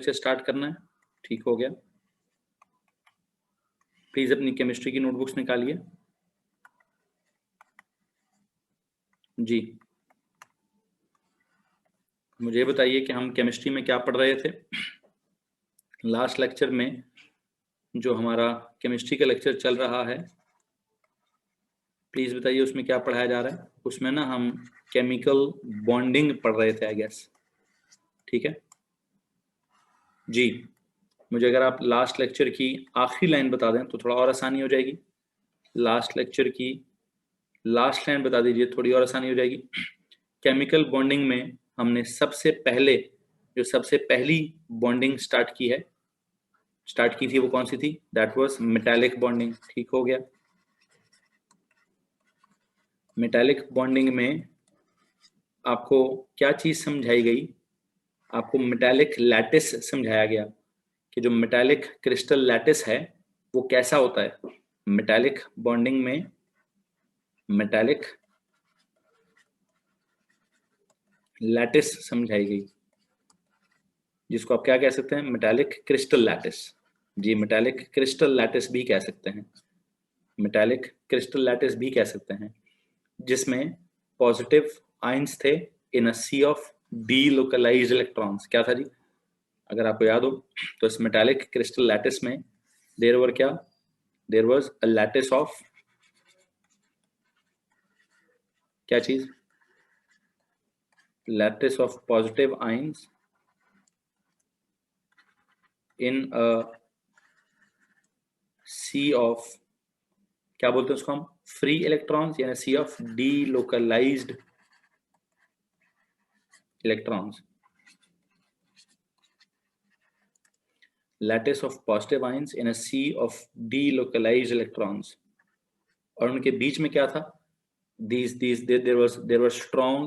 से स्टार्ट करना है। ठीक हो गया। प्लीज अपनी केमिस्ट्री की नोटबुक्स निकालिए। जी, मुझे बताइए कि हम केमिस्ट्री में क्या पढ़ रहे थे। लास्ट लेक्चर में जो हमारा केमिस्ट्री का लेक्चर चल रहा है, प्लीज बताइए उसमें क्या पढ़ाया जा रहा है। उसमें ना हम केमिकल बॉन्डिंग पढ़ रहे थे, आई गेस। ठीक है जी, मुझे अगर आप लास्ट लेक्चर की आखिरी लाइन बता दें तो थोड़ा और आसानी हो जाएगी। लास्ट लेक्चर की लास्ट लाइन बता दीजिए, थोड़ी और आसानी हो जाएगी। केमिकल बॉन्डिंग में हमने सबसे पहली बॉन्डिंग स्टार्ट की थी, वो कौन सी थी? That was metallic bonding. ठीक हो गया। मेटालिक बॉन्डिंग में आपको क्या चीज समझाई गई? आपको मेटालिक लैटिस समझाया गया कि जो मेटालिक क्रिस्टल लैटिस है वो कैसा होता है। मेटालिक बॉन्डिंग में मेटालिक लैटिस समझाई गई, जिसको आप क्या कह सकते हैं? Metallic crystal lattice. जी, मेटालिक क्रिस्टल लैटिस भी कह सकते हैं। मेटालिक क्रिस्टल लैटिस भी कह सकते हैं, जिसमें पॉजिटिव आयंस थे in a sea of delocalised electrons. क्या था जी? अगर आपको याद हो तो इस मेटालिक क्रिस्टल लैटिस में there was a lattice of क्या चीज? Lattice of positive ions in a sea of, क्या बोलते हैं उसको हम? फ्री इलेक्ट्रॉन्स, यानी sea of delocalised electrons. Lattice of positive ions in a sea of delocalised electrons. और उनके बीच में क्या था? there were strong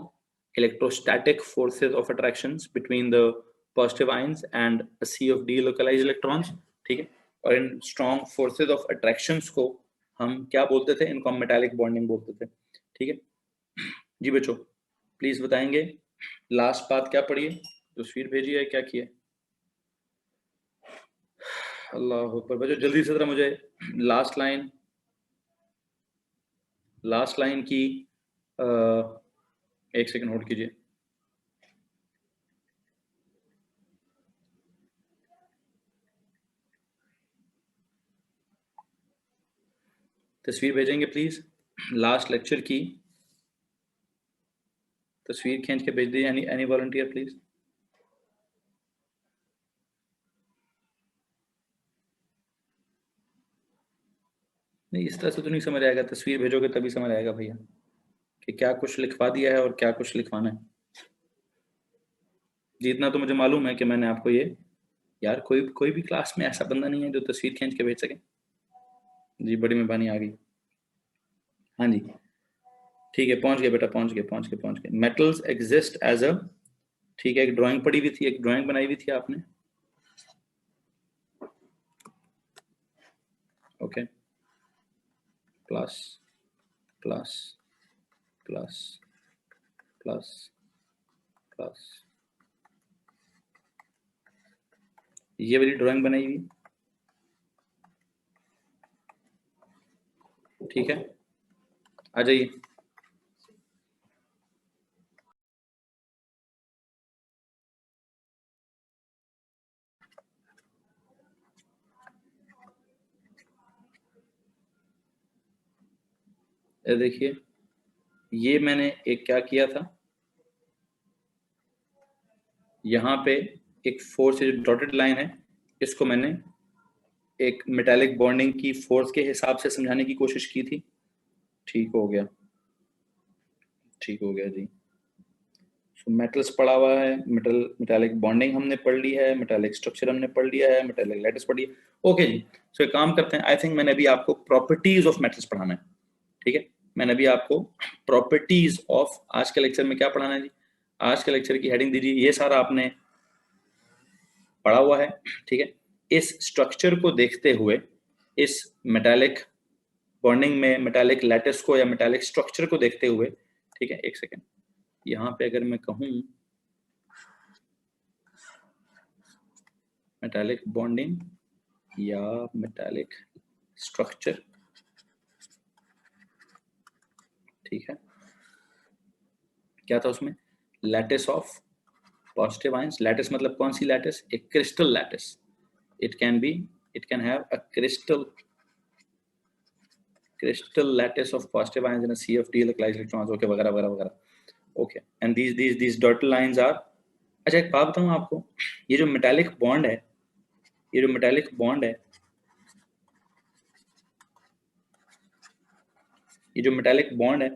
electrostatic forces of attractions between the positive ions and a sea of delocalized electrons। ठीक है, और इन strong forces of attractions को हम क्या बोलते थे? इनको हम मेटालिक बॉन्डिंग बोलते थे। ठीक है जी बच्चों, प्लीज बताएंगे लास्ट बात क्या पढ़ी है? तस्वीर भेजी है, क्या किया? अल्लाह अकबर बच्चों, जल्दी से जरा मुझे लास्ट लाइन की एक सेकंड होल्ड कीजिए। तस्वीर भेजेंगे प्लीज। लास्ट लेक्चर की तस्वीर खींच के भेज दीजिए। Any volunteer please. नहीं, इस तरह से तो नहीं समझ आएगा। तस्वीर भेजोगे तभी समझ आएगा भैया कि क्या कुछ लिखवा दिया है और क्या कुछ लिखवाना है। जी, इतना तो मुझे मालूम है कि मैंने आपको ये, यार कोई भी क्लास में ऐसा बंदा नहीं है जो तस्वीर खींच के भेज सके। जी, बड़ी मेहरबानी आ गई। हाँ जी, ठीक है, पहुंच गए बेटा, पहुंच गए। मेटल्स एग्जिस्ट एज अ, ठीक है, एक ड्राइंग पड़ी हुई थी, एक ड्राइंग बनाई हुई थी आपने। Okay, plus plus plus plus plus, ये वाली ड्राइंग बनाई हुई। ठीक है, आ जाइए। देखिए, ये मैंने एक क्या किया था, यहाँ पे एक फोर्स, जो डॉटेड लाइन है, इसको मैंने एक मेटालिक बॉन्डिंग की फोर्स के हिसाब से समझाने की कोशिश की थी। ठीक हो गया जी। मेटल्स पढ़ा हुआ है, मेटालिक बॉन्डिंग हमने पढ़ ली है, मेटालिक स्ट्रक्चर हमने पढ़ लिया है, मेटालिक लैटिस पढ़ी है। ओके जी, सो एक काम करते हैं। आई थिंक मैंने अभी आपको प्रॉपर्टीज ऑफ मेटल्स पढ़ाना है। ठीक है, मैंने अभी आपको प्रॉपर्टीज ऑफ, आज के लेक्चर में क्या पढ़ाना है जी? आज के लेक्चर की हेडिंग दीजिए, ये सारा आपने पढ़ा हुआ है। ठीक है, इस स्ट्रक्चर को देखते हुए, इस मेटालिक बॉन्डिंग में मेटालिक लैटिस को या मेटालिक स्ट्रक्चर को देखते हुए, ठीक है, एक सेकेंड, यहाँ पे अगर मैं कहूँ मेटालिक बॉन्डिंग या मेटालिक स्ट्रक्चर, ठीक है। क्या था उसमें? Lattice of positive ions. Lattice मतलब कौन सी लैटिस? एक crystal lattice. It can have a crystal lattice of positive ions in a sea of d localized electrons, okay, वगैरह वगैरह वगैरह, okay, and these dotted lines are, अच्छा एक बात बताऊं आपको, ये जो मेटालिक बॉन्ड है, ये जो मेटालिक बॉन्ड है, ये जो मेटालिक बॉन्ड है,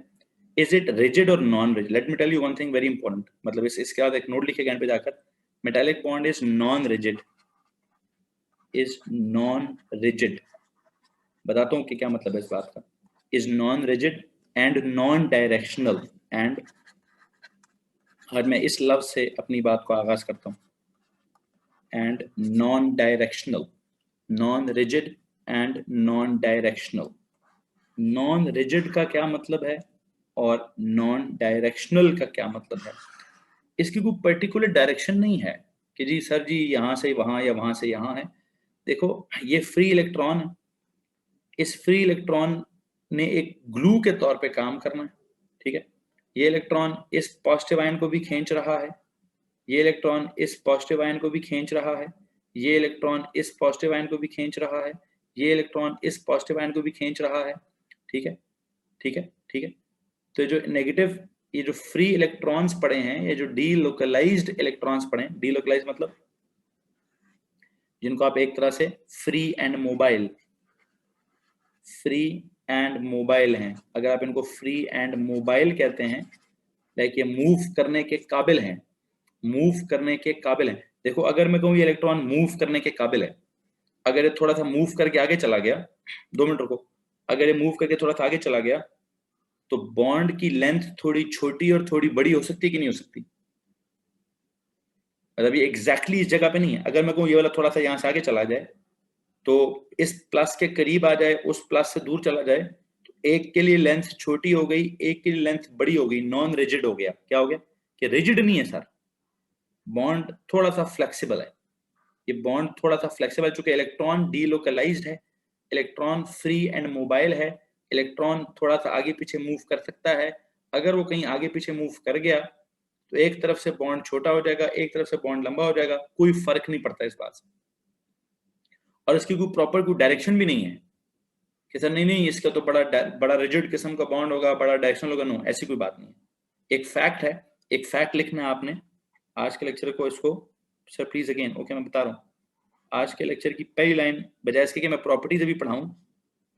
इज इट रिजिड और non rigid? Let me tell you one thing very important, मतलब इसके बाद एक नोट लिखिएगा एंड पे जाकर, metallic bond is non rigid, is non rigid. बताता हूँ कि क्या मतलब है इस बात का। Is non rigid and non directional, and और मैं इस लफ्ज से अपनी बात को आगाज करता हूँ, and non directional, non rigid and non directional. Non rigid का क्या मतलब है और नॉन डायरेक्शनल का क्या मतलब है? इसकी कोई पर्टिकुलर डायरेक्शन नहीं है कि जी सर जी यहां से वहां या वहां से यहां है। देखो ये फ्री इलेक्ट्रॉन है, इस फ्री इलेक्ट्रॉन ने एक ग्लू के तौर पे काम करना है, ठीक है। ये इलेक्ट्रॉन इस पॉजिटिव आयन को भी खींच रहा है, ये इलेक्ट्रॉन इस पॉजिटिव आयन को भी खींच रहा है, ये इलेक्ट्रॉन इस पॉजिटिव आयन को भी खींच रहा है, ये इलेक्ट्रॉन इस पॉजिटिव आयन को भी खींच रहा है, ठीक है, ठीक है, ठीक है। तो जो नेगेटिव, ये जो फ्री इलेक्ट्रॉन्स पड़े हैं, ये जो डीलोकलाइज्ड इलेक्ट्रॉन्स पड़े हैं, डीलोकलाइज्ड मतलब जिनको आप एक तरह से free and mobile, free and mobile हैं, अगर आप इनको फ्री एंड मोबाइल कहते हैं, लाइक ये मूव करने के काबिल हैं, मूव करने के काबिल हैं। देखो अगर मैं कहूँ ये इलेक्ट्रॉन मूव करने के काबिल है, अगर ये थोड़ा सा मूव करके आगे चला गया, 2 मिनट रुको, अगर ये मूव करके थोड़ा सा आगे चला गया तो बॉन्ड की लेंथ थोड़ी छोटी और थोड़ी बड़ी हो सकती है कि नहीं हो सकती? मतलब ये एग्जैक्टली इस जगह पे नहीं है। अगर मैं कहूँ ये वाला थोड़ा सा यहां से आगे चला जाए तो इस प्लस के करीब आ जाए, उस प्लस से दूर चला जाए, तो एक के लिए लेंथ छोटी हो गई, एक के लिए लेंथ बड़ी हो गई, नॉन रिजिड हो गया। क्या हो गया? कि रिजिड नहीं है सर, बॉन्ड थोड़ा सा फ्लेक्सिबल है। ये बॉन्ड थोड़ा सा फ्लेक्सिबल, चूंकि इलेक्ट्रॉन डीलोकलाइज्ड है, इलेक्ट्रॉन फ्री एंड मोबाइल है, इलेक्ट्रॉन थोड़ा सा आगे पीछे मूव कर सकता है। अगर वो कहीं आगे पीछे मूव कर गया तो एक तरफ से बॉन्ड छोटा हो जाएगा, एक तरफ से बॉन्ड लंबा हो जाएगा, कोई फर्क नहीं पड़ता इस बात से। और इसकी कोई प्रॉपर कोई डायरेक्शन भी नहीं है कि सर नहीं नहीं इसका तो बड़ा रिजिड किस्म का बॉन्ड होगा, बड़ा डायरेक्शनल होगा। नो, ऐसी कोई बात नहीं है। एक फैक्ट है, एक फैक्ट लिखना है आपने आज के लेक्चर को, इसको सर प्लीज अगेन, ओके मैं बता रहा हूँ, आज के लेक्चर की पहली लाइन, बजाय इसके कि मैं प्रॉपर्टीज अभी पढ़ाऊं,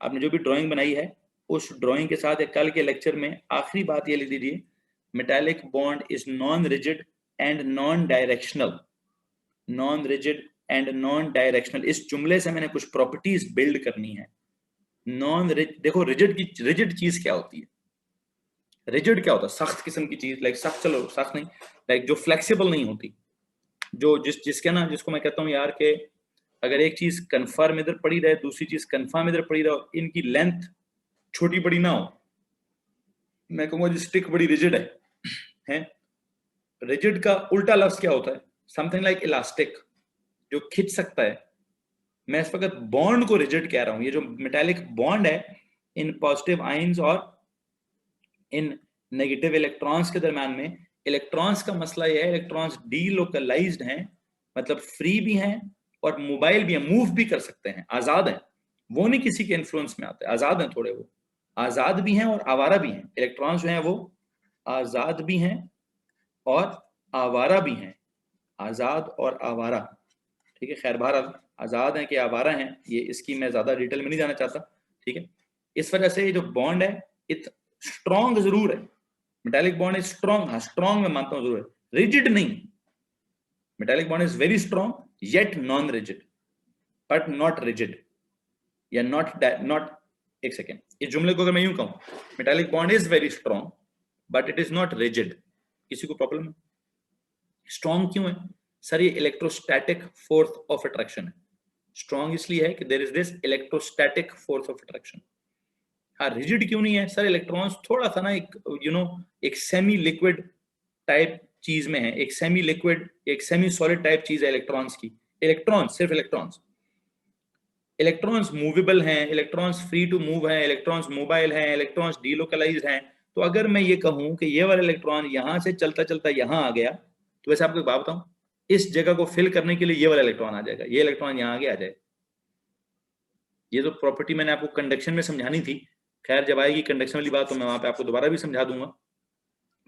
आपने जो भी ड्राइंग बनाई है उस ड्राइंग के साथ एक कल के लेक्चर में आखिरी बात ये लिख दीजिए, metallic bond is non rigid and non directional, non rigid and non directional. इस जुमले से मैंने कुछ प्रॉपर्टीज बिल्ड करनी है। नॉन रिजिड, देखो रिजिड चीज क्या होती है? रिजिड क्या होता है? सख्त किस्म की चीज, लाइक सख्त, चलो सख्त नहीं, लाइक जो फ्लेक्सिबल नहीं होती, जो जिसके ना, जिसको मैं कहता हूँ यार के अगर एक चीज कन्फर्म इधर पड़ी रहे, दूसरी चीज कन्फर्म इधर पड़ी रहे, इनकी लेंथ छोटी बड़ी ना हो, मैं कहूंगा जी स्टिक बड़ी रिजिड है। रिजिड का उल्टा लफ्ज क्या होता है? समथिंग लाइक इलास्टिक, जो खिंच सकता है। मैं इस वक्त बॉन्ड को रिजिड कह रहा हूं। ये जो मेटालिक बॉन्ड है इन पॉजिटिव आयंस और इन नेगेटिव इलेक्ट्रॉन्स के दरम्यान में, इलेक्ट्रॉन्स का मसला यह है, इलेक्ट्रॉन्स डीलोकलाइज्ड हैं, मतलब फ्री भी हैं और मोबाइल भी हैं, मूव भी कर सकते हैं, आजाद हैं। वो नहीं किसी के इन्फ्लुएंस में आते, आजाद हैं थोड़े, वो आजाद भी हैं और आवारा भी हैं। इलेक्ट्रॉन्स जो हैं वो आजाद भी हैं और आवारा भी हैं, आजाद और आवारा, ठीक है। खैर बहरहाल आजाद हैं कि आवारा हैं, ये इसकी मैं ज्यादा डिटेल में नहीं जाना चाहता, ठीक है। इस वजह से ये जो बॉन्ड है इत स्ट्रॉन्ग जरूर है, मेटालिक बॉन्ड इज स्ट्रॉन्ग, हाँ स्ट्रॉन्ग मैं मानता हूं जरूर है, रिजिड नहीं। Metallic bond is very strong yet non rigid, but not rigid या नॉट एक सेकेंड, इस जुमले को अगर मैं यूं कहूं, metallic bond is very strong but it is not rigid, किसी को प्रॉब्लम है? स्ट्रॉन्ग क्यों है सर? ये इलेक्ट्रोस्टैटिक फोर्स ऑफ अट्रैक्शन है। स्ट्रॉन्ग इसलिए है कि there is this electrostatic force of attraction. हाँ, रिजिड क्यों नहीं है सर? इलेक्ट्रॉन्स थोड़ा सा ना एक एक सेमी लिक्विड टाइप चीज में है, एक सेमी लिक्विड, एक सेमी सॉलिड टाइप चीज है इलेक्ट्रॉन्स की, इलेक्ट्रॉन्स, सिर्फ इलेक्ट्रॉन्स। इलेक्ट्रॉन्स मूवेबल हैं, इलेक्ट्रॉन्स फ्री टू मूव हैं, इलेक्ट्रॉन्स मोबाइल हैं, इलेक्ट्रॉन्स डीलोकलाइज्ड हैं। तो अगर मैं ये कहूं कि ये वाला इलेक्ट्रॉन यहां से चलता चलता यहां आ गया, तो वैसे आपको एक बात बताऊं, इस जगह को फिल करने के लिए ये वाला इलेक्ट्रॉन आ जाएगा, ये इलेक्ट्रॉन यहां आगे आ जाएगा। ये तो प्रॉपर्टी मैंने आपको कंडक्शन में समझानी थी, खैर जब आएगी कंडक्शन वाली बात तो मैं वहां पे आपको दोबारा भी समझा दूंगा।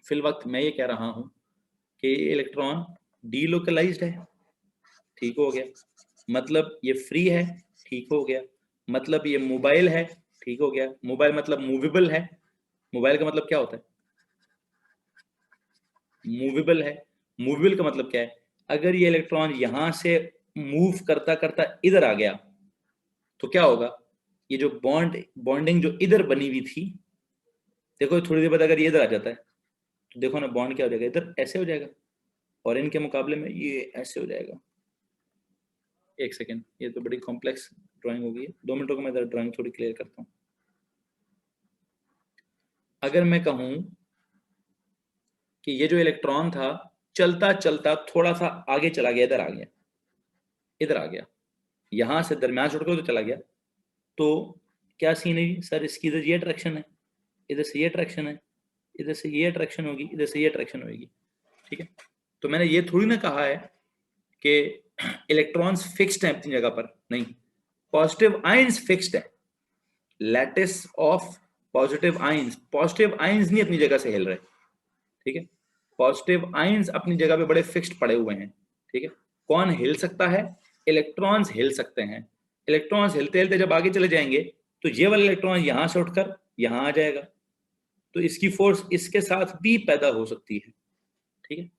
फिल वक्त मैं ये कह रहा हूं कि इलेक्ट्रॉन डीलोकलाइज्ड है, ठीक हो गया, मतलब ये फ्री है, ठीक हो गया, मतलब ये मोबाइल है, ठीक हो गया। मोबाइल मतलब मूवेबल है, मोबाइल का मतलब क्या होता है, मूवेबल है। मूवेबल का मतलब क्या है, अगर ये इलेक्ट्रॉन यहां से मूव करता करता इधर आ गया तो क्या होगा, ये जो बॉन्डिंग जो इधर बनी हुई थी, देखो थोड़ी देर बाद अगर ये इधर आ जाता है तो देखो ना बॉन्ड क्या हो जाएगा, इधर ऐसे हो जाएगा और इनके मुकाबले में ये ऐसे हो जाएगा। एक सेकेंड, ये तो बड़ी कॉम्प्लेक्स ड्राइंग होगी, 2 मिनटों को मैं ड्राइंग थोड़ी क्लियर करता हूँ। अगर मैं कहूं कि ये जो इलेक्ट्रॉन था चलता चलता थोड़ा सा आगे चला गया, इधर आ गया, इधर आ गया, यहां से दरमियान छोड़कर तो चला गया, तो क्या सीन है सर, इसकी इधर ये अट्रैक्शन है, इधर से ये अट्रैक्शन है, इधर से ये अट्रैक्शन होगी, इधर से ये अट्रैक्शन होगी, ठीक है। तो मैंने ये थोड़ी ना कहा है कि इलेक्ट्रॉन्स फिक्स्ड हैं अपनी जगह पर, नहीं, पॉजिटिव आयंस फिक्स्ड है, लैटिस ऑफ पॉजिटिव आयंस नहीं अपनी जगह से हिल रहे, ठीक है। पॉजिटिव आयंस अपनी जगह पे बड़े फिक्स्ड पड़े हुए हैं, ठीक है। कौन हिल सकता है, इलेक्ट्रॉन्स हिल सकते हैं। इलेक्ट्रॉन्स हिलते हिलते जब आगे चले जाएंगे तो ये वाला इलेक्ट्रॉन यहां से उठकर यहां आ जाएगा, तो इसकी फोर्स इसके साथ भी पैदा हो सकती है, ठीक है।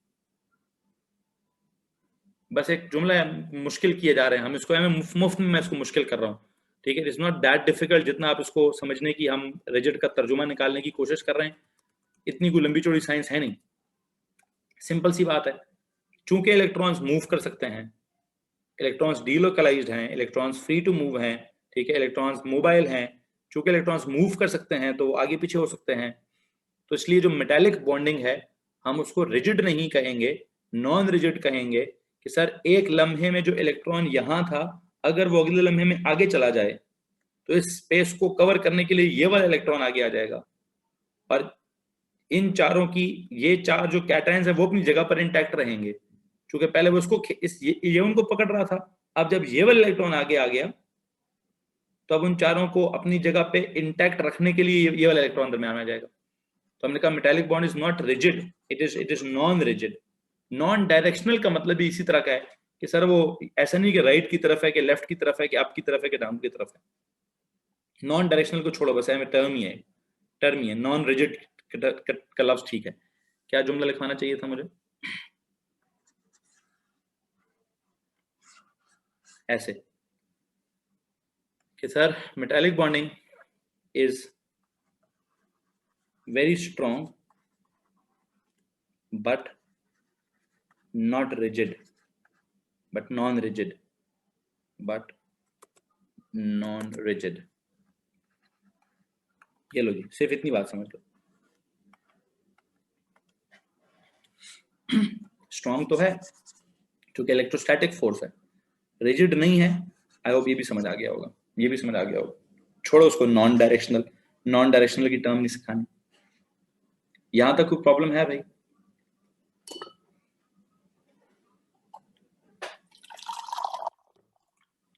बस एक जुमला मुश्किल किए जा रहे हैं हम इसको, मैं मुफ्त में मैं इसको मुश्किल कर रहा हूँ, ठीक है। इट्स नॉट दैट डिफिकल्ट जितना आप इसको समझने की, हम रिजिड का तर्जुमा निकालने की कोशिश कर रहे हैं, इतनी कोई लंबी चौड़ी साइंस है नहीं, सिंपल सी बात है। चूंकि इलेक्ट्रॉन्स मूव कर सकते हैं, इलेक्ट्रॉन्स डीलोकलाइज्ड हैं, इलेक्ट्रॉन्स फ्री टू मूव हैं, ठीक है, इलेक्ट्रॉन्स मोबाइल हैं, चूंकि इलेक्ट्रॉन्स मूव कर सकते हैं तो आगे पीछे हो सकते हैं, तो इसलिए जो मेटालिक बॉन्डिंग है हम उसको रिजिड नहीं कहेंगे, नॉन रिजिड कहेंगे कि सर एक लम्हे में जो इलेक्ट्रॉन यहां था अगर वो अगले लम्हे में आगे चला जाए तो इस स्पेस को कवर करने के लिए ये वाला इलेक्ट्रॉन आगे आ जाएगा, और इन चारों की, ये चार जो कैटायंस है वो अपनी जगह पर इंटैक्ट रहेंगे, क्योंकि पहले वो उसको ये उनको पकड़ रहा था, अब जब ये वाला इलेक्ट्रॉन आगे आ गया तो अब उन चारों को अपनी जगह पे इंटैक्ट रखने के लिए ये वाला इलेक्ट्रॉन दरमियान आ जाएगा। तो हमने कहा metallic bond is not rigid, it is non rigid. Non directional का मतलब भी इसी तरह का है कि सर वो ऐसा नहीं कि राइट की तरफ है कि लेफ्ट की तरफ है कि आपकी तरफ है कि डाउन की तरफ है। नॉन डायरेक्शनल को छोड़ो, बस है टर्म ही है, टर्म ही है, नॉन रिजिड का लफ्ज ठीक है। क्या जुमला लिखवाना चाहिए था मुझे, ऐसे कि sir metallic bonding is very strong but not rigid, but non-rigid, but non-rigid। ये लो जी, सिर्फ इतनी बात समझ लो। स्ट्रॉन्ग तो है क्योंकि इलेक्ट्रोस्टैटिक फोर्स है, रिजिड नहीं है। आई होप ये भी समझ आ गया होगा, ये भी समझ आ गया होगा। छोड़ो उसको, नॉन डायरेक्शनल की टर्म नहीं सिखानी। यहां तक कोई प्रॉब्लम है भाई?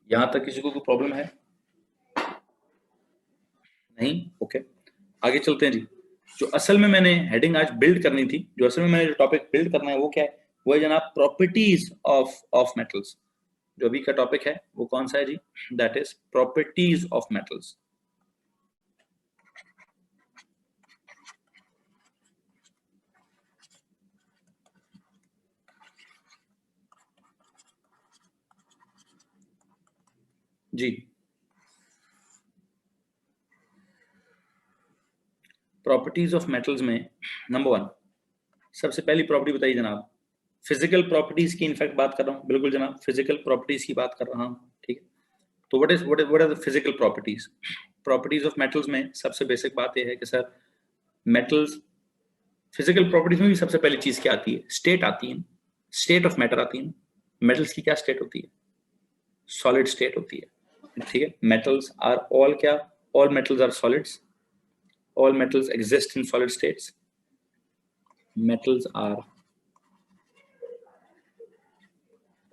यहां तक किसी को कोई प्रॉब्लम है? नहीं, ओके, आगे चलते हैं जी। जो असल में मैंने हेडिंग आज बिल्ड करनी थी, जो असल में मैंने जो टॉपिक बिल्ड करना है वो क्या है, वो है जनाब प्रॉपर्टीज ऑफ मेटल्स। जो अभी का टॉपिक है वो कौन सा है जी, that is properties of metals. जी, प्रॉपर्टीज ऑफ मेटल्स में नंबर 1, सबसे पहली प्रॉपर्टी बताइए जनाब। फिजिकल प्रॉपर्टीज की इनफैक्ट बात कर रहा हूँ, बिल्कुल जनाब, फिजिकल प्रॉपर्टीज की बात कर रहा हूँ, ठीक है। तो what are the physical properties? Properties of metals में सबसे बेसिक बात यह है कि सर मेटल्स, फिजिकल प्रॉपर्टीज में भी सबसे पहली चीज क्या आती है, स्टेट आती है, स्टेट ऑफ मैटर आती है। मेटल्स की क्या स्टेट होती है? सॉलिड स्टेट होती है, ठीक है। मेटल्स आर ऑल क्या, all metals are solids, all metals exist in solid states, metals are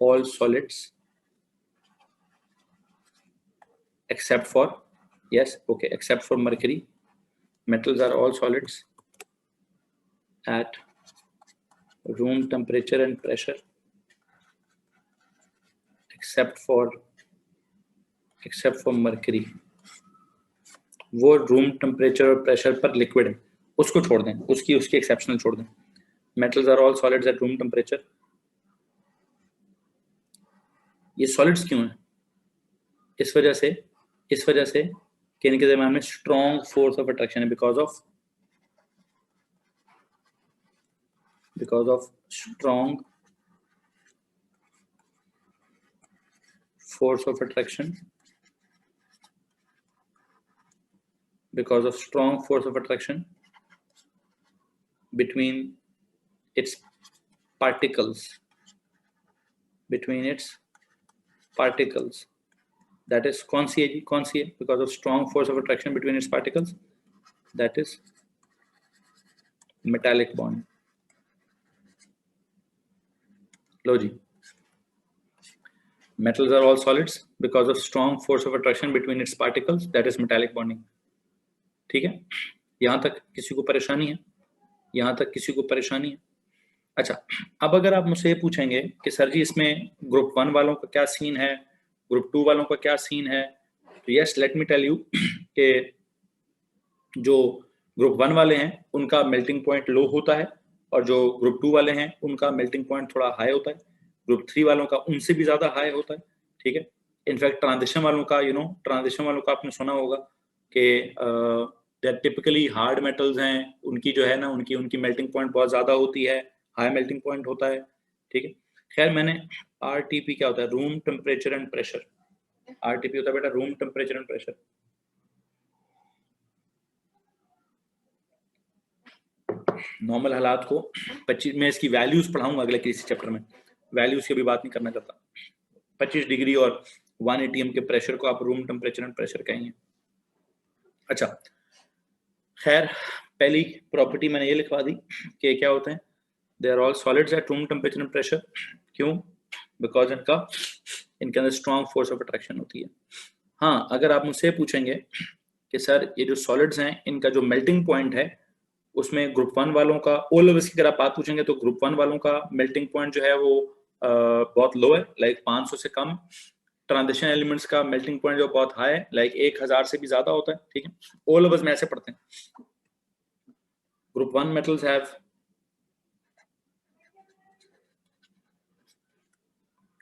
all solids except for, yes, okay, except for mercury. Metals are all solids at room temperature and pressure except for mercury. वो room temperature और pressure पर liquid है, उसको छोड़ दें, उसकी exceptional छोड़ दें। Metals are all solids at room temperature. ये सॉलिड्स क्यों है? इस वजह से कि इनके दरमियान में स्ट्रॉन्ग फोर्स ऑफ अट्रैक्शन है, because of strong force of attraction, because of strong force of attraction between its particles, that is कौन सी है, because of strong force of attraction between its particles, that is metallic bond. Low ji, metals are all solids because of strong force of attraction between its particles, that is metallic bonding. ठीक है, यहां तक किसी को परेशानी है? अच्छा, अब अगर आप मुझसे ये पूछेंगे कि सर जी इसमें ग्रुप 1 वालों का क्या सीन है, ग्रुप 2 वालों का क्या सीन है, तो yes, let me tell you कि जो ग्रुप 1 वाले हैं उनका मेल्टिंग पॉइंट लो होता है, और जो ग्रुप 2 वाले हैं उनका मेल्टिंग पॉइंट थोड़ा हाई होता है। ग्रुप 3 वालों का उनसे भी ज्यादा हाई होता है, ठीक है। इनफैक्ट ट्रांजिशन वालों का आपने सुना होगा कि टिपिकली हार्ड मेटल्स हैं, उनकी जो है ना, उनकी मेल्टिंग पॉइंट बहुत ज्यादा होती है, हाई मेल्टिंग पॉइंट होता है, ठीक है। खैर, मैंने आरटीपी क्या होता है, room temperature and pressure. RTP होता है बेटा room temperature and pressure. Normal हालात को 25, मैं इसकी वैल्यूज पढ़ाऊंगा अगले किसी चैप्टर में, वैल्यूज की भी बात नहीं करना चाहता। 25 डिग्री और 1 atm के प्रेशर को आप रूम टेम्परेचर एंड प्रेशर कहेंगे। अच्छा, खैर, पहली प्रॉपर्टी मैंने ये लिखवा दी कि क्या होते हैं, they are all solids at room temperature and pressure. क्यों? बिकॉज इनके अंदर स्ट्रॉन्ग फोर्स ऑफ अट्रैक्शन होती है। हाँ, अगर आप मुझसे पूछेंगे कि सर ये जो सॉलिड्स हैं इनका जो मेल्टिंग पॉइंट है उसमें ग्रुप 1 वालों का, ऑल ओवर्स की अगर आप बात पूछेंगे तो ग्रुप 1 वालों का मेल्टिंग पॉइंट जो है वो बहुत लो है, लाइक 500 से कम। ट्रांजिशन एलिमेंट्स का मेल्टिंग पॉइंट जो बहुत हाई है, लाइक 1000 से भी ज्यादा होता है, ठीक है। ऑल ओवर्स में ऐसे पढ़ते हैं। Group 1 metals have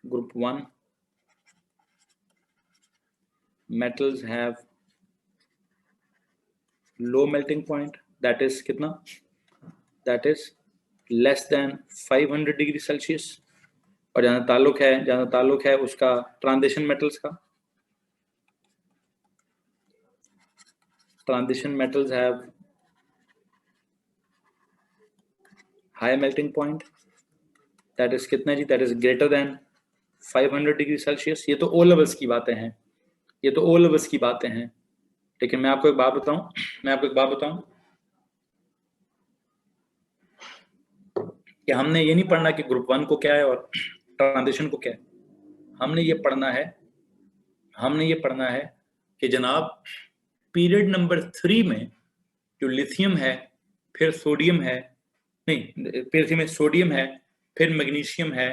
group 1 metals have low melting point, that is कितना, that is less than 500 degree Celsius. और जहां ताल्लुक है उसका ट्रांजिशन मेटल्स का, transition metals have high melting point, that is कितना जी, that is greater than 500 degree Celsius. ये तो ओ लेवल्स की बातें हैं, लेकिन मैं आपको एक बात बताऊं कि हमने ये नहीं पढ़ना कि ग्रुप 1 को क्या है और ट्रांजिशन को क्या है। हमने ये पढ़ना है कि जनाब पीरियड नंबर 3 में जो लिथियम है, फिर सोडियम है, नहीं, पीरियड में सोडियम है, फिर मैग्नीशियम है,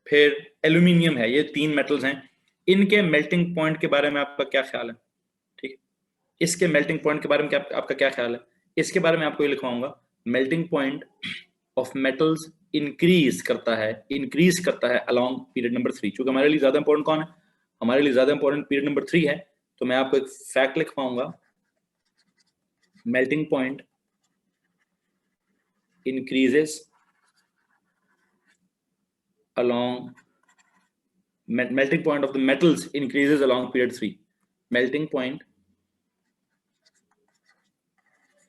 फिर एल्यूमिनियम है, ये 3 मेटल्स हैं। इनके मेल्टिंग पॉइंट के बारे में आपका क्या ख्याल है? ठीक है, इसके मेल्टिंग पॉइंट के बारे में आपका क्या ख्याल है? इसके बारे में आपको ये लिखवाऊंगा, melting point of metals increase करता है अलोंग पीरियड नंबर 3। क्योंकि हमारे लिए ज्यादा इंपॉर्टेंट कौन है? हमारे लिए ज्यादा इंपॉर्टेंट पीरियड नंबर 3 है। तो मैं आपको एक फैक्ट लिखवाऊंगा, melting point increases along melting point of the metals increases along period 3. Melting point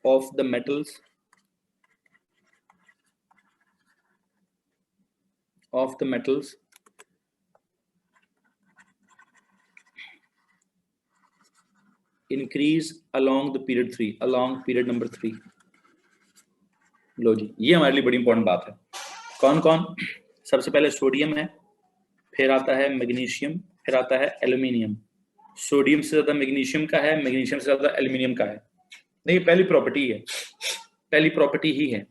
of the metals increase along the period 3, along period number 3। लो जी, ये हमारे लिए बड़ी इंपॉर्टेंट बात है। कौन कौन? सबसे पहले सोडियम है, फिर आता है मैग्नीशियम, फिर आता है एल्यूमिनियम। सोडियम से ज्यादा मैग्नीशियम का है, मैग्नीशियम से ज्यादा एल्यूमिनियम का है। नहीं, पहली प्रॉपर्टी है, पहली प्रॉपर्टी ही है।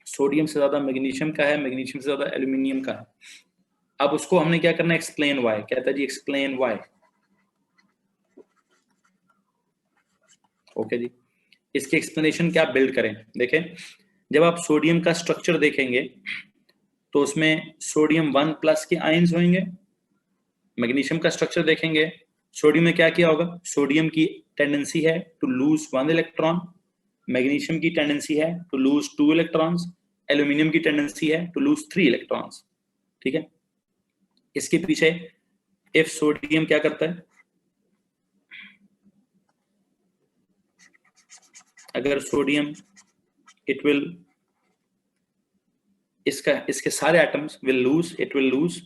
सोडियम से ज्यादा मैग्नीशियम का है, मैग्नीशियम से ज्यादा एल्यूमिनियम का है। अब उसको हमने क्या करना है? Explain why. कहता है जी एक्सप्लेन वाई। ओके जी, इसकी एक्सप्लेनेशन क्या बिल्ड करें? देखें, जब आप सोडियम का स्ट्रक्चर देखेंगे तो उसमें सोडियम 1+ के आयंस होंगे। मैग्नीशियम का स्ट्रक्चर देखेंगे, सोडियम में क्या किया होगा? सोडियम की टेंडेंसी है टू लूज 1 इलेक्ट्रॉन, मैग्नीशियम की टेंडेंसी है टू लूज 2 इलेक्ट्रॉन्स, एल्यूमिनियम की टेंडेंसी है टू लूज 3 इलेक्ट्रॉन्स। ठीक है, इसके पीछे इफ सोडियम क्या करता है? अगर सोडियम इट विल, इसके सारे atoms will lose, it will lose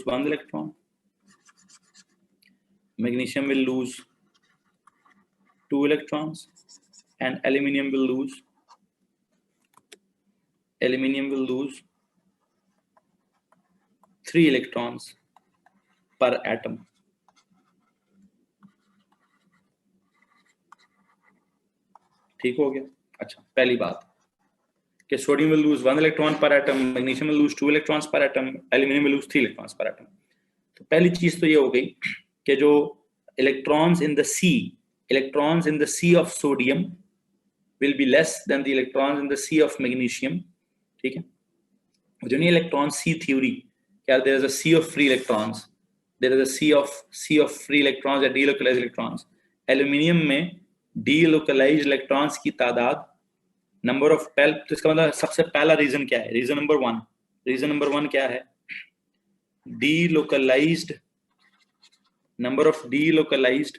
1 electron, magnesium will lose 2 electrons, and aluminium will lose 3 electrons per atom। ठीक हो गया? अच्छा, पहली बात कि sodium will lose 1 electron per atom, magnesium will lose 2 electrons per atom, aluminium will lose 3 electrons per atom। तो पहली चीज तो ये हो गई कि जो electrons in the sea of sodium will be less than the electrons in the sea of magnesium। ठीक है, जो नहीं इलेक्ट्रॉन सी थ्योरी, क्या there is a sea of free electrons, there is a sea of free electrons या delocalised electrons. Aluminium में delocalised electrons की तादाद, number of पेल, तो इसका मतलब सबसे पहला रीजन क्या है? रीजन नंबर वन क्या है? Delocalised, number of delocalised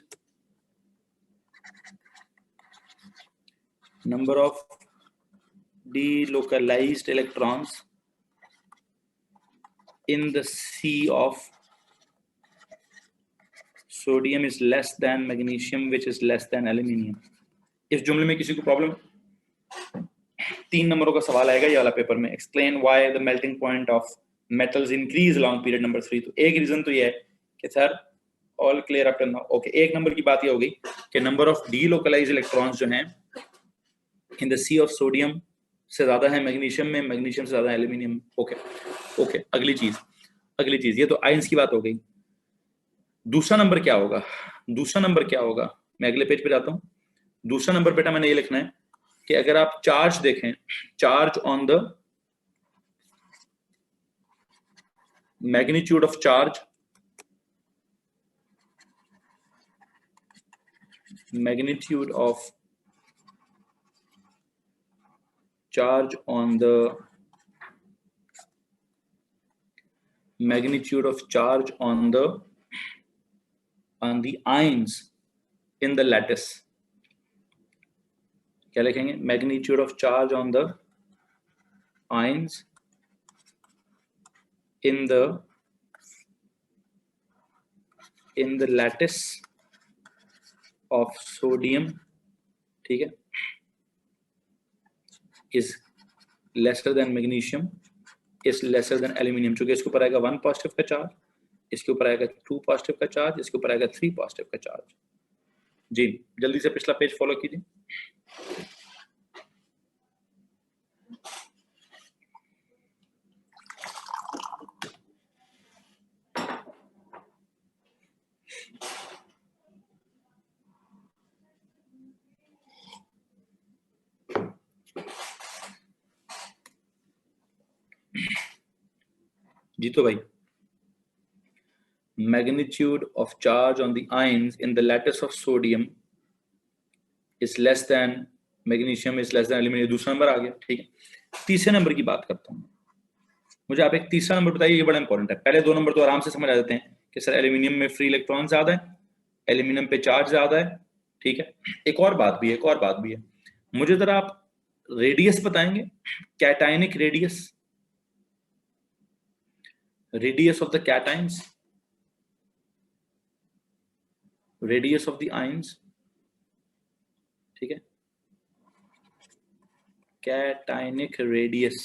electrons in the sea of sodium is less than magnesium, which is less than aluminium। इस जुमले में किसी को प्रॉब्लम? 3 नंबरों का सवाल आएगा ये वाला पेपर में। Explain why the melting point of metals increase along period number 3। तो एक रीजन तो ये है कि sir all clear up to now. Okay, एक नंबर की बात ये हो गई कि नंबर ऑफ डीलोकलाइज्ड इलेक्ट्रॉन्स जो हैं in the sea of sodium से ज्यादा है मैग्नीशियम में, मैग्नीशियम से ज्यादा एल्यूमिनियम। ओके, अगली चीज ये तो आयंस की बात हो गई। दूसरा नंबर क्या होगा? मैं अगले पेज पे जाता हूं। दूसरा नंबर बेटा मैंने ये लिखना है कि अगर आप चार्ज देखें, charge on the magnitude of charge, on the magnitude of charge on the ions in the lattice। क्या लिखेंगे? magnitude of charge on the ions in the lattice of sodium, ठीक है, is lesser than magnesium, is lesser than aluminium। चूंकि इसके ऊपर आएगा 1 positive का charge, इसके ऊपर आएगा 2 पॉजिटिव का चार्ज, इसके ऊपर आएगा 3 पॉजिटिव का चार्ज। जी जल्दी से पिछला पेज फॉलो कीजिए। जी तो भाई, magnitude of charge on the ions in the lattice of sodium is less than magnesium is less than aluminium। दूसरा नंबर आ गया, ठीक है। तीसरे नंबर की बात करता हूं। मुझे आप एक तीसरा नंबर बताइए, ये बड़ा इंपॉर्टेंट है। पहले 2 नंबर तो आराम से समझ आ जाते हैं कि सर एल्यूमिनियम में फ्री इलेक्ट्रॉन ज्यादा है, एल्यूमिनियम पे चार्ज ज्यादा है, ठीक है। एक और बात भी है, मुझे जरा आप रेडियस बताएंगे, cationic radius of the cations. Radius of the ions, ठीक है, cationic radius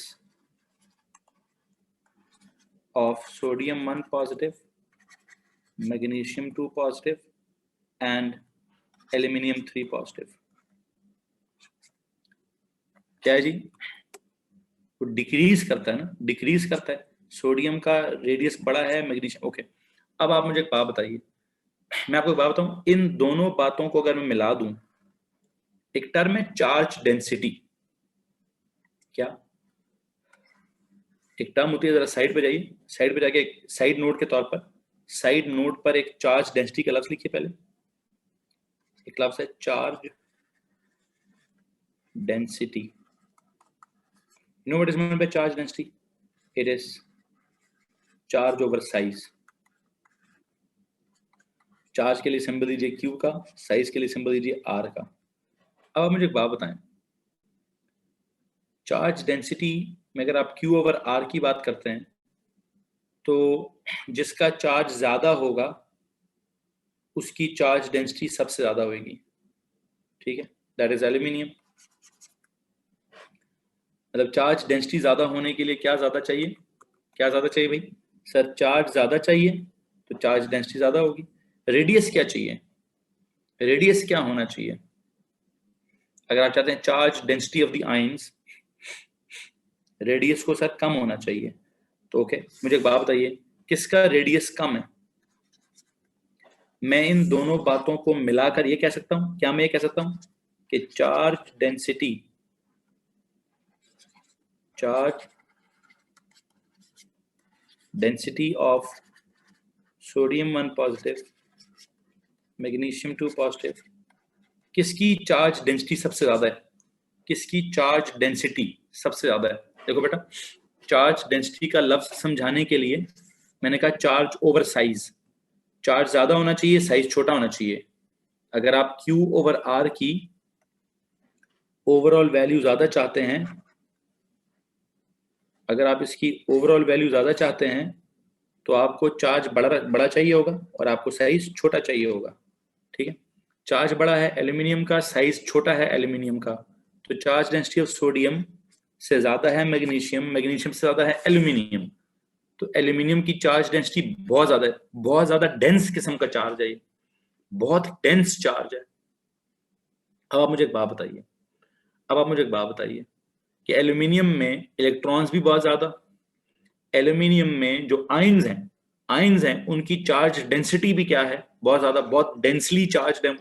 of sodium 1 positive, magnesium 2 positive and aluminium 3 positive. क्या है जी? वो डिक्रीज करता है ना, डिक्रीज करता है। सोडियम का रेडियस बड़ा है, मैग्नीशियम, ओके। अब आप मुझे एक बात बताइए, मैं आपको एक बात बताऊं, इन दोनों बातों को अगर मैं मिला दूं, एक टर्म है चार्ज डेंसिटी। क्या एक टर्म होती है, जरा साइड पे जाइए, साइड पे जाके एक साइड नोट के तौर पर, साइड नोट पर एक चार्ज डेंसिटी का लफ्ज लिखिए। पहले एक लफ्ज है charge density. You know what is mean by charge density? It is charge over size. Charge के लिए सिंबल दीजिए क्यू का, साइज के लिए सिंबल दीजिए आर का। अब आप मुझे एक बात बताएं, चार्ज डेंसिटी में अगर आप क्यू ओवर आर की बात करते हैं तो जिसका चार्ज ज्यादा होगा उसकी चार्ज डेंसिटी सबसे ज्यादा होगी, ठीक है, दैट इज एल्यूमिनियम। मतलब चार्ज डेंसिटी ज्यादा होने के लिए क्या ज्यादा चाहिए? क्या ज्यादा चाहिए भाई? सर चार्ज ज्यादा चाहिए तो चार्ज डेंसिटी ज्यादा होगी। रेडियस क्या चाहिए? रेडियस क्या होना चाहिए? अगर आप चाहते हैं charge density of the ions, radius को सर कम होना चाहिए। तो ओके, मुझे एक बात बताइए, किसका रेडियस कम है? मैं इन दोनों बातों को मिलाकर ये कह सकता हूं, क्या मैं ये कह सकता हूं कि charge density of sodium 1 positive, magnesium 2 positive, किसकी चार्ज डेंसिटी सबसे ज्यादा है? किसकी चार्ज डेंसिटी सबसे ज्यादा है? देखो बेटा, चार्ज डेंसिटी का लफ्ज समझाने के लिए मैंने कहा चार्ज ओवर साइज। चार्ज ज्यादा होना चाहिए, साइज छोटा होना चाहिए। अगर आप Q ओवर R की ओवरऑल वैल्यू ज्यादा चाहते हैं, अगर आप इसकी ओवरऑल वैल्यू ज्यादा चाहते हैं तो आपको चार्ज बड़ा चाहिए होगा और आपको साइज छोटा चाहिए होगा, ठीक है। चार्ज बड़ा है एल्यूमिनियम का, साइज छोटा है एल्यूमिनियम का, तो चार्ज डेंसिटी ऑफ सोडियम से ज्यादा है मैग्नीशियम, मैग्नीशियम से ज्यादा है एल्यूमिनियम। तो एल्यूमिनियम की चार्ज डेंसिटी बहुत ज्यादा है, बहुत ज्यादा डेंस किस्म का चार्ज है, बहुत डेंस चार्ज है। अब आप मुझे एक बात बताइए, अब आप मुझे एक बात बताइए कि एल्यूमिनियम में इलेक्ट्रॉन्स भी बहुत ज्यादा, एल्यूमिनियम में जो आयंस हैं उनकी चार्ज डेंसिटी भी क्या है? बहुत ज्यादा, बहुत डेंसली चार्ज है।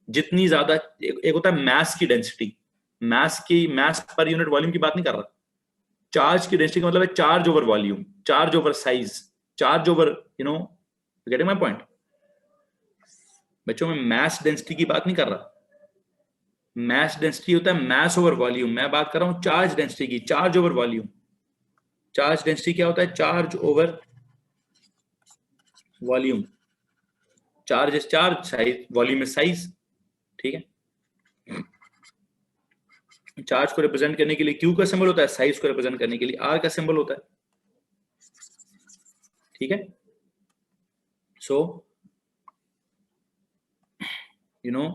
जितनी ज्यादा, एक होता है मैस की density, mass per unit volume की बात नहीं कर रहा, चार्ज की डेंसिटी का मतलब है charge over volume, charge over size, charge over, you know, getting my point? बच्चों में मैस डेंसिटी की बात नहीं कर रहा, मैस डेंसिटी होता है मैस ओवर वॉल्यूम, मैं बात कर रहा हूं चार्ज डेंसिटी की, charge over volume. Charge density क्या होता है? Charge over volume. Charge is charge, size volume is size, ठीक है। चार्ज को रिप्रेजेंट करने के लिए Q का सिंबल होता है, साइज को रिप्रेजेंट करने के लिए R का सिंबल होता है, ठीक है। So you know,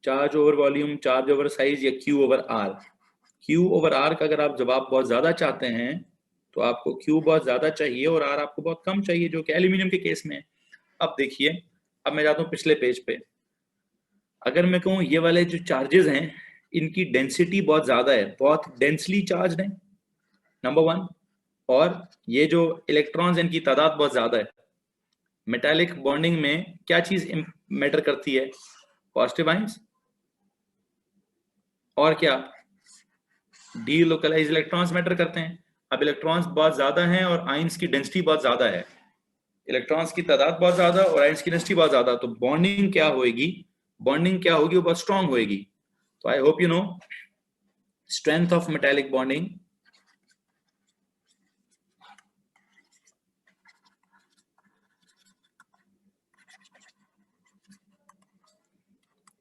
charge over volume, charge over size या Q over R। Q over R का अगर आप जवाब बहुत ज्यादा चाहते हैं तो आपको Q बहुत ज्यादा चाहिए और R आपको बहुत कम चाहिए, जो कि एल्यूमिनियम के केस में है। अब देखिए, अब मैं जाता हूं पिछले पेज पे। अगर मैं कहूं ये वाले जो चार्जेस हैं इनकी डेंसिटी बहुत ज्यादा है, बहुत डेंसली चार्ज है, नंबर वन। और ये जो इलेक्ट्रॉन्स इनकी तादाद बहुत ज्यादा है। मेटालिक बॉन्डिंग में क्या चीज मैटर करती है? पॉजिटिव आयंस और क्या? डीलोकलाइज इलेक्ट्रॉन्स मैटर करते हैं। अब इलेक्ट्रॉन्स बहुत ज्यादा हैं और आयंस की डेंसिटी बहुत ज्यादा है, इलेक्ट्रॉन्स की तादाद बहुत ज्यादा और आयंस की डेंसिटी बहुत ज्यादा, तो बॉन्डिंग क्या होगी? बॉन्डिंग क्या होगी? वो बहुत स्ट्रांग होगी। तो I hope you know strength of metallic bonding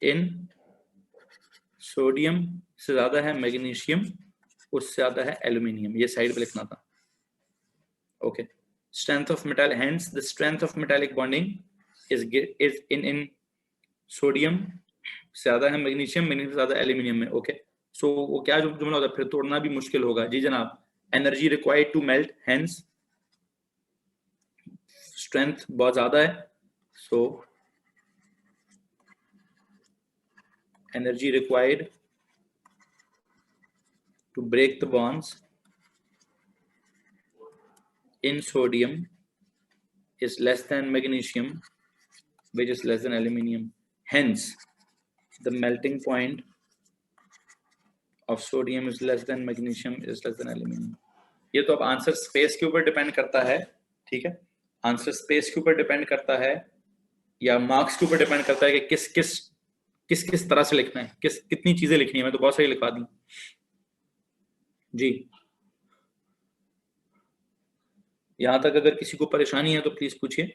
in sodium से ज्यादा है मैग्नीशियम, उससे ज्यादा है एल्यूमिनियम। ये साइड पे लिखना था, okay. strength of metal, hence the strength of metallic bonding is in sodium ज्यादा है मैग्नीशियम, मैग्नीशियम ज्यादा एल्यूमिनियम में। ओके, सो वो क्या जो जुमला होता है, फिर तोड़ना भी मुश्किल होगा। जी जनाब, energy required to melt, hence strength बहुत ज्यादा है, so energy required to break the bonds in sodium is less than magnesium, which is less than aluminium. Hence, the melting point of sodium is less than magnesium is less than aluminium. ये तो अब answer space के ऊपर depend करता है, ठीक है, answer space के ऊपर डिपेंड करता है या मार्क्स के ऊपर डिपेंड करता है कि किस किस तरह से लिखना है, कितनी चीजें लिखनी है। मैं तो बहुत सारी लिखवा दी जी। यहां तक अगर किसी को परेशानी है तो प्लीज पूछिए।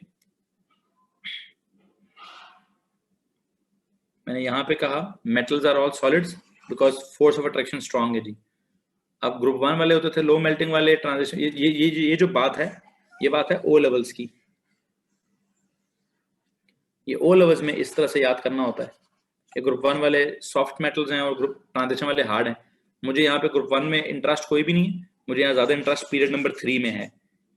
मैंने यहाँ पे कहा metals are all solids because force of attraction strong है जी। अब ग्रुप 1 वाले होते थे लो मेल्टिंग वाले ट्रांजिशन, ये जो बात है, ये बात है ओ लेवल्स की। ये ओ लेवल्स में इस तरह से याद करना होता है कि ग्रुप 1 वाले सॉफ्ट मेटल्स हैं और ग्रुप ट्रांजिशन वाले हार्ड हैं। मुझे यहाँ पे ग्रुप 1 में इंटरेस्ट कोई भी नहीं है, मुझे यहाँ ज्यादा इंटरेस्ट पीरियड नंबर 3 में है।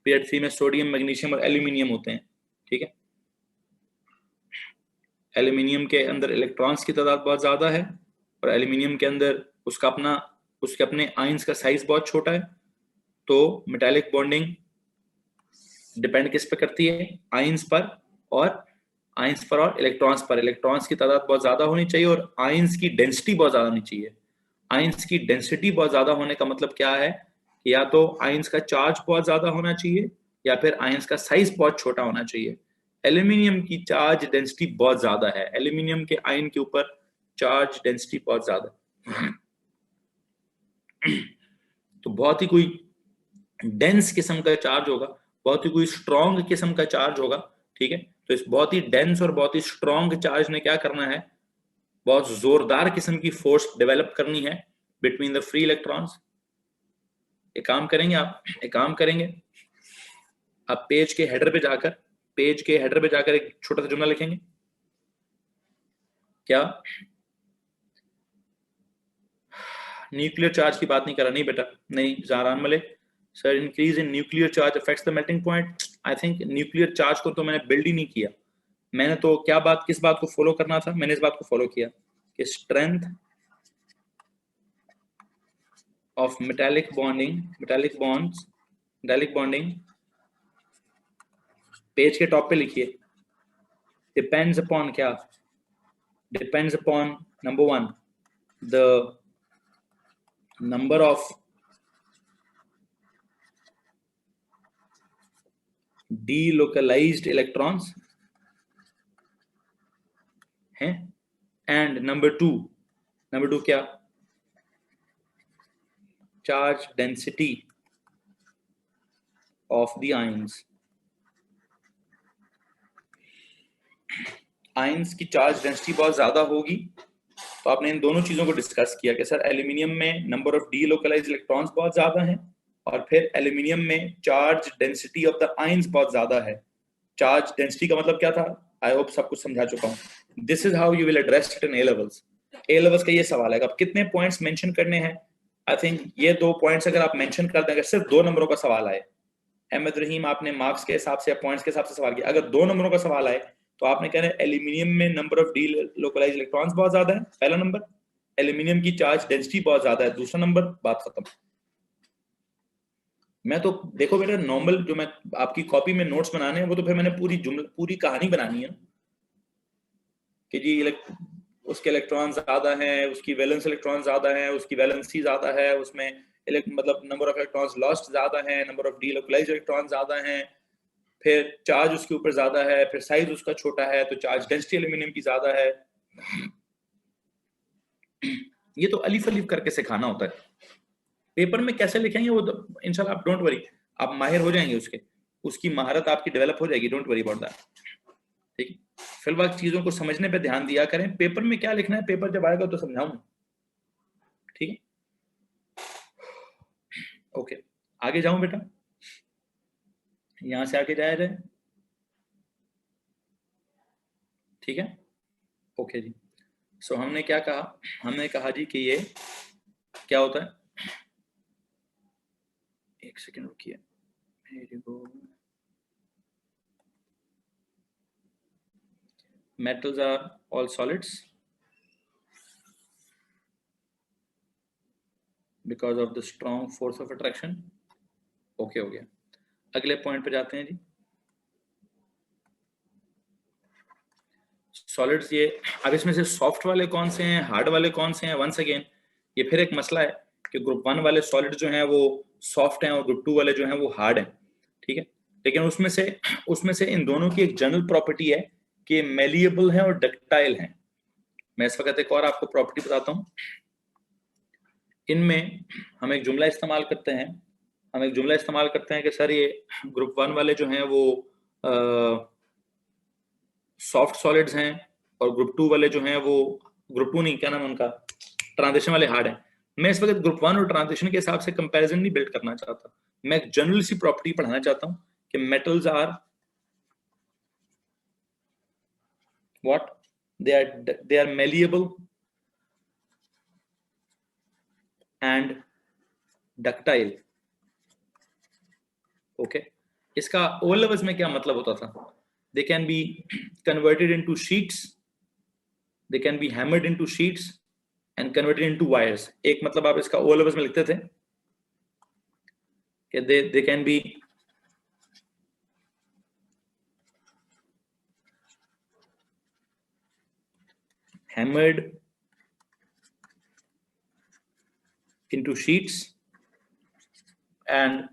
पीरियड 3 में सोडियम, मैग्नीशियम और एल्यूमिनियम होते हैं, ठीक है। एल्यूमिनियम के अंदर इलेक्ट्रॉन्स की तादाद बहुत ज्यादा है और एल्यूमिनियम के अंदर उसके अपने आयंस का साइज बहुत छोटा है। तो मेटालिक बॉन्डिंग डिपेंड किस पे करती है, आयंस पर और इलेक्ट्रॉन्स पर। इलेक्ट्रॉन्स की तादाद बहुत ज्यादा होनी चाहिए और आयंस की डेंसिटी बहुत ज्यादा होनी चाहिए। आयंस की डेंसिटी बहुत ज्यादा होने का मतलब क्या है कि या तो आयंस का चार्ज बहुत ज्यादा होना चाहिए या फिर आयंस का साइज बहुत छोटा होना चाहिए। एल्यूमिनियम की चार्ज डेंसिटी बहुत ज्यादा है, एल्यूमिनियम के आयन के ऊपर चार्ज डेंसिटी बहुत ज्यादा है। तो बहुत ही कोई डेंस किस्म का चार्ज होगा, बहुत ही कोई स्ट्रॉन्ग किस्म का चार्ज होगा, ठीक है। तो इस बहुत ही डेंस और बहुत ही स्ट्रॉन्ग चार्ज ने क्या करना है, बहुत जोरदार किस्म की फोर्स डेवलप करनी है बिटवीन द फ्री इलेक्ट्रॉन्स। एक काम करेंगे आप पेज के हेडर पे जाकर एक छोटा सा जुमला लिखेंगे। क्या न्यूक्लियर चार्ज की बात नहीं कर रहा? नहीं बेटा, नहीं। Zahran Malik sir, increase in nuclear charge affects the melting point. I think nuclear charge को तो मैंने बिल्ड ही नहीं किया। मैंने तो किस बात को फॉलो करना था, मैंने इस बात को फॉलो किया कि strength of metallic bonding page के टॉप पे लिखिए, डिपेंड्स अपॉन क्या, depends upon number 1 the number of delocalized electrons हैं, एंड नंबर 2 क्या, charge density of the ions. Ions की चार्ज डेंसिटी बहुत ज्यादा होगी, तो आपने इन दोनों चीजों को डिस्कस किया कि सर एल्यूमिनियम में नंबर ऑफ डीलोकलाइज्ड इलेक्ट्रॉन्स बहुत ज्यादा हैं और फिर एल्यूमिनियम में charge density of the ions बहुत ज्यादा है। चार्ज डेंसिटी का मतलब क्या था, आई होप सब कुछ समझा चुका हूं। This is how you will address it in A levels. A levels का ये सवाल है, अब कितने पॉइंट्स मेंशन करने हैं। आई थिंक ये 2 पॉइंट्स अगर आप मेंशन कर देंगे, सिर्फ 2 नंबरों का सवाल आए, अहमद रहीम आपने मार्क्स के हिसाब से या पॉइंट्स के हिसाब से सवाल किया, अगर 2 नंबरों का सवाल आए तो आपने कहना है एल्यूमिनियम में नंबर ऑफ डीलोकलाइज्ड इलेक्ट्रॉन्स बहुत ज्यादा है, पहला नंबर। एल्यूमिनियम की चार्ज डेंसिटी बहुत ज्यादा है, दूसरा नंबर। बात खत्म। मैं तो देखो बेटा, नॉर्मल जो मैं आपकी कॉपी में नोट्स बनाने हैं वो तो फिर मैंने पूरी कहानी बनानी है कि जी उसके इलेक्ट्रॉन ज्यादा हैं, उसकी वैलेंस इलेक्ट्रॉन ज्यादा है, उसकी वैलेंसी ज्यादा है, उसमें मतलब नंबर ऑफ इलेक्ट्रॉन्स लॉस्ट ज्यादा है, नंबर ऑफ डीलोकलाइज्ड इलेक्ट्रॉन ज्यादा हैं, फिर चार्ज उसके ऊपर ज्यादा है, फिर साइज उसका छोटा है, तो चार्ज डेंसिटी एल्यूमिनियम की ज्यादा है। ये तो अलीफ अलीफ करके सिखाना होता है। पेपर में कैसे लिखेंगे वो तो इंशाल्लाह आप डोंट वरी, आप माहिर हो जाएंगे, उसकी महारत आपकी डेवलप हो जाएगी, डोंट वरी अबाउट दैट, ठीक है। फिलहाल चीजों को समझने पे ध्यान दिया करें, पेपर में क्या लिखना है पेपर जब आएगा तो समझाऊंगा, ठीक है। ओके, आगे जाऊं बेटा। यहां से आके जाया जाए, ठीक है। ओके जी, सो हमने क्या कहा, हमने कहा जी कि ये क्या होता है, एक सेकेंड रुकिए, metals are all solids because of the strong force of attraction। Okay हो गया, अगले पॉइंट पे जाते हैं जी। सॉलिड्स, ये अब इसमें से सॉफ्ट वाले कौन से हैं, हार्ड वाले कौन से हैं, वंस अगेन ये फिर एक मसला है कि ग्रुप 1 वाले सॉलिड जो हैं वो सॉफ्ट हैं और ग्रुप 2 वाले जो हैं वो हार्ड हैं, ठीक है। लेकिन उसमें से इन दोनों की एक जनरल प्रॉपर्टी है कि मेलिएबल हैं और डक्टाइल हैं। मैं इस वक्त एक और आपको प्रॉपर्टी बताता हूँ। इनमें हम एक जुमला इस्तेमाल करते हैं, कि सर ये ग्रुप 1 वाले जो हैं वो सॉफ्ट सॉलिड्स हैं और ग्रुप 2 वाले जो हैं वो, ग्रुप 2 नहीं, क्या नाम उनका, ट्रांजिशन वाले हार्ड हैं। मैं इस वक्त ग्रुप 1 और ट्रांजिशन के हिसाब से कंपैरिजन नहीं बिल्ड करना चाहता, मैं एक जनरल सी प्रॉपर्टी पढ़ाना चाहता हूं कि metals are what, they are malleable and ductile. Okay, इसका ओ लेवल्स में क्या मतलब होता था, they can be converted into sheets, they can be hammered into sheets and converted into wires. एक मतलब आप इसका ओ लेवल्स में लिखते थे कि they can be hammered into sheets and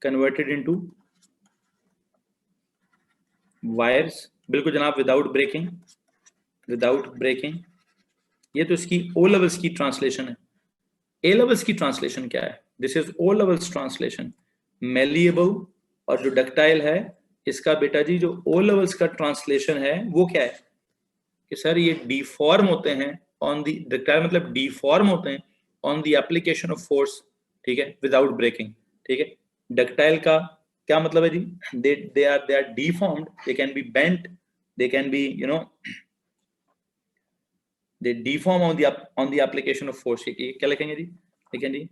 converted into wires। बिल्कुल जनाब, विदाउट ब्रेकिंग। ये तो इसकी ओ लेवल्स की ट्रांसलेशन है। ए लेवल्स की ट्रांसलेशन क्या है, this is O levels translation. Malleable और जो डक्टाइल है, इसका बेटा जी जो ओ लेवल्स का ट्रांसलेशन है वो क्या है कि सर ये डिफॉर्म होते हैं ऑन दी, डक्टाइल मतलब डिफॉर्म होते हैं on the application of force, ठीक है, विदाउट ब्रेकिंग, ठीक है। डक्टाइल का क्या मतलब है जी, they are deformed, they can be bent, they can be they deform on the application of force। ये क्या लिखेंगे जी, लिखें जी,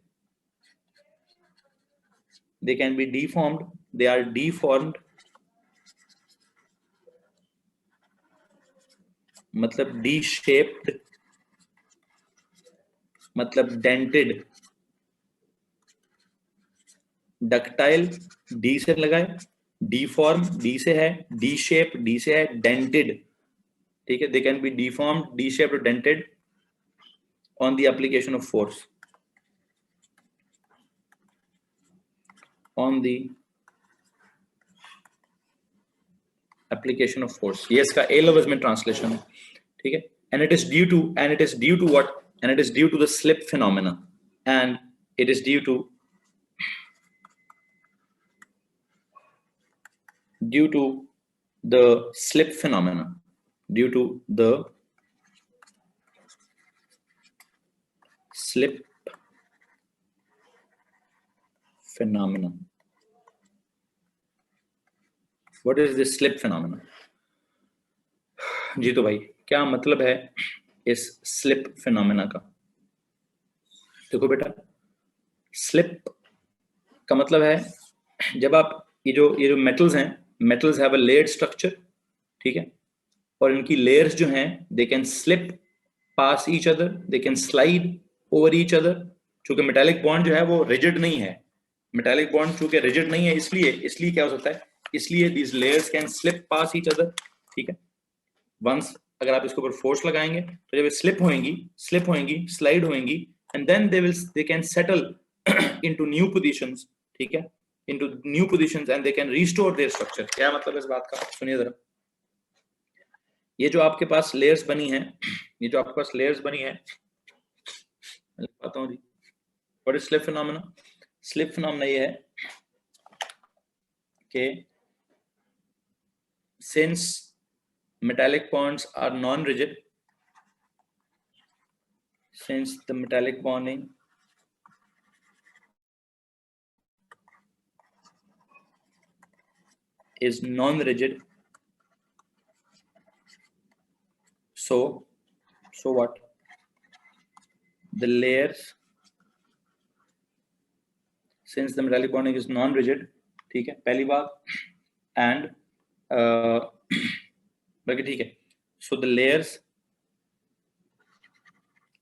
they can be deformed, they are deformed मतलब डी शेप्ड, मतलब डेंटेड। डक्टाइल डी से लगाए, डीफॉर्म डी से है, डी शेप डी से है, डेंटेड, ठीक है, they can be deformed, de shaped, dented on the application of force, on the application of force. ये इसका ए लेवल्स में ट्रांसलेशन है, ठीक है। And it is due to what, and it is due to the slip phenomena, and it is due to the slip phenomena, due to the slip phenomena। what is this slip phenomena? जी तो भाई क्या मतलब है इस slip phenomena का, देखो बेटा, slip का मतलब है जब आप ये जो मेटल्स हैं, metals have a layered structure, ठीक है, और इनकी लेयर्स जो हैं they can slip pass each other, they can slide over each other. चूंकि मेटालिक बॉन्ड जो है वो रिजिड नहीं है, मेटालिक बॉन्ड चूंकि रिजिड नहीं है, इसलिए क्या हो सकता है, इसलिए these layers can slip pass each other, ठीक है। वंस अगर आप इसके ऊपर फोर्स लगाएंगे तो जब स्लिप होएंगी स्लाइड होएंगी, and then they can settle into new positions, ठीक है, into new positions and they can restore their structure. क्या मतलब इस बात का, सुनिए जरा। ये जो आपके पास लेयर्स बनी है, मैं बताता हूँ जी, what is slip phenomena. Slip phenomena ये है कि since metallic bonds are non-rigid, since the metallic bonding is non-rigid, so what? The layers, since the metallic bonding is non-rigid, ठीक है पहली बात, and बाकी ठीक है, so the layers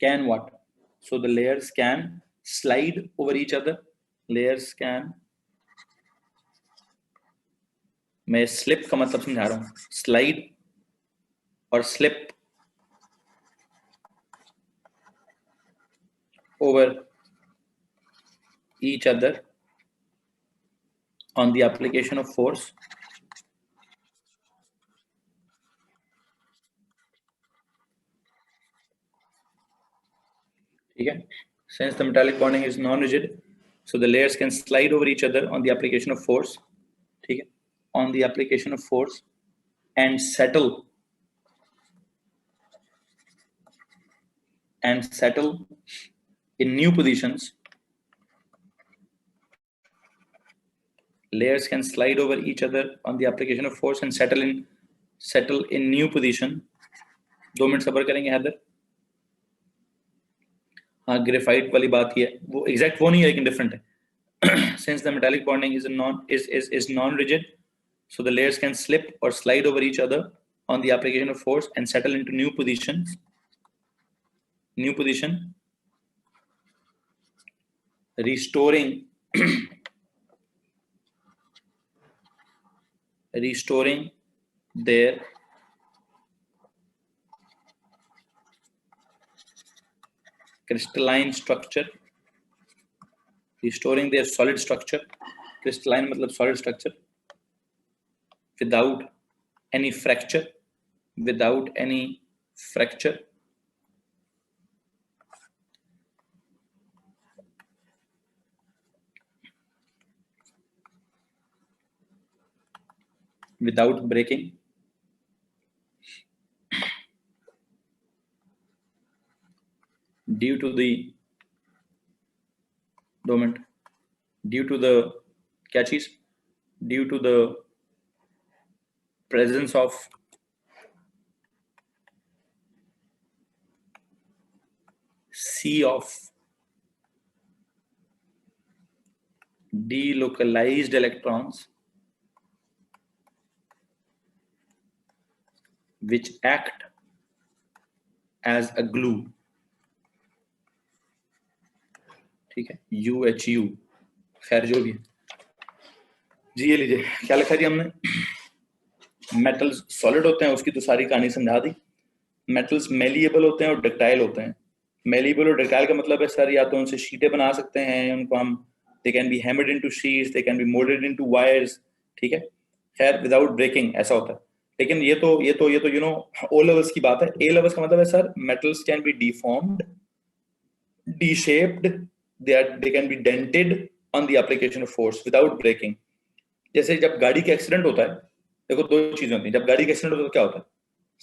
can what? So the layers can slide over each other. Layers can, मैं slip का मतलब समझा रहा हूँ, slide और slip over each other on the application of force. ठीक है, since the metallic bonding is non-rigid, so the layers can slide over each other on the application of force. ठीक है, on the application of force and settle in new positions. Layers can slide over each other on the application of force and settle in new position. 2 minute सब्र करेंगे हैदर। हाँ, graphite वाली बात ही है, वो exact वो नहीं है लेकिन डिफरेंट है। Since the metallic bonding is non-rigid, so the layers can slip or slide over each other on the application of force and settle into new position, restoring their crystalline structure, restoring their solid structure. Crystalline मतलब solid structure, without any fracture, without any fracture. Without breaking. Due to the क्या चीज, due to the presence of sea of delocalized electrons which act as a glue. ठीक है, UHU, खैर जो भी है जी, ये लीजिए क्या लिखा जी हमने, मेटल्स सॉलिड होते हैं उसकी तो सारी कहानी समझा दी। मेटल्स मेलिएबल होते हैं और डक्टाइल होते हैं। मेलिएबल और डक्टाइल का मतलब है सर या तो उनसे शीटें बना सकते हैं, उनको हम दे can be hammered into sheets, they can be moulded into wires, ठीक है, खैर विदाउट ब्रेकिंग ऐसा होता है। लेकिन ये तो यू नो ओ लेवल्स की बात है। ए लेवल्स का मतलब है sir metals can be deformed, D-shaped, they can be dented on the application of force without breaking. जैसे जब गाड़ी का एक्सीडेंट होता है, देखो 2 चीजें होती हैं। जब गाड़ी का एक्सीडेंट होता है तो क्या होता है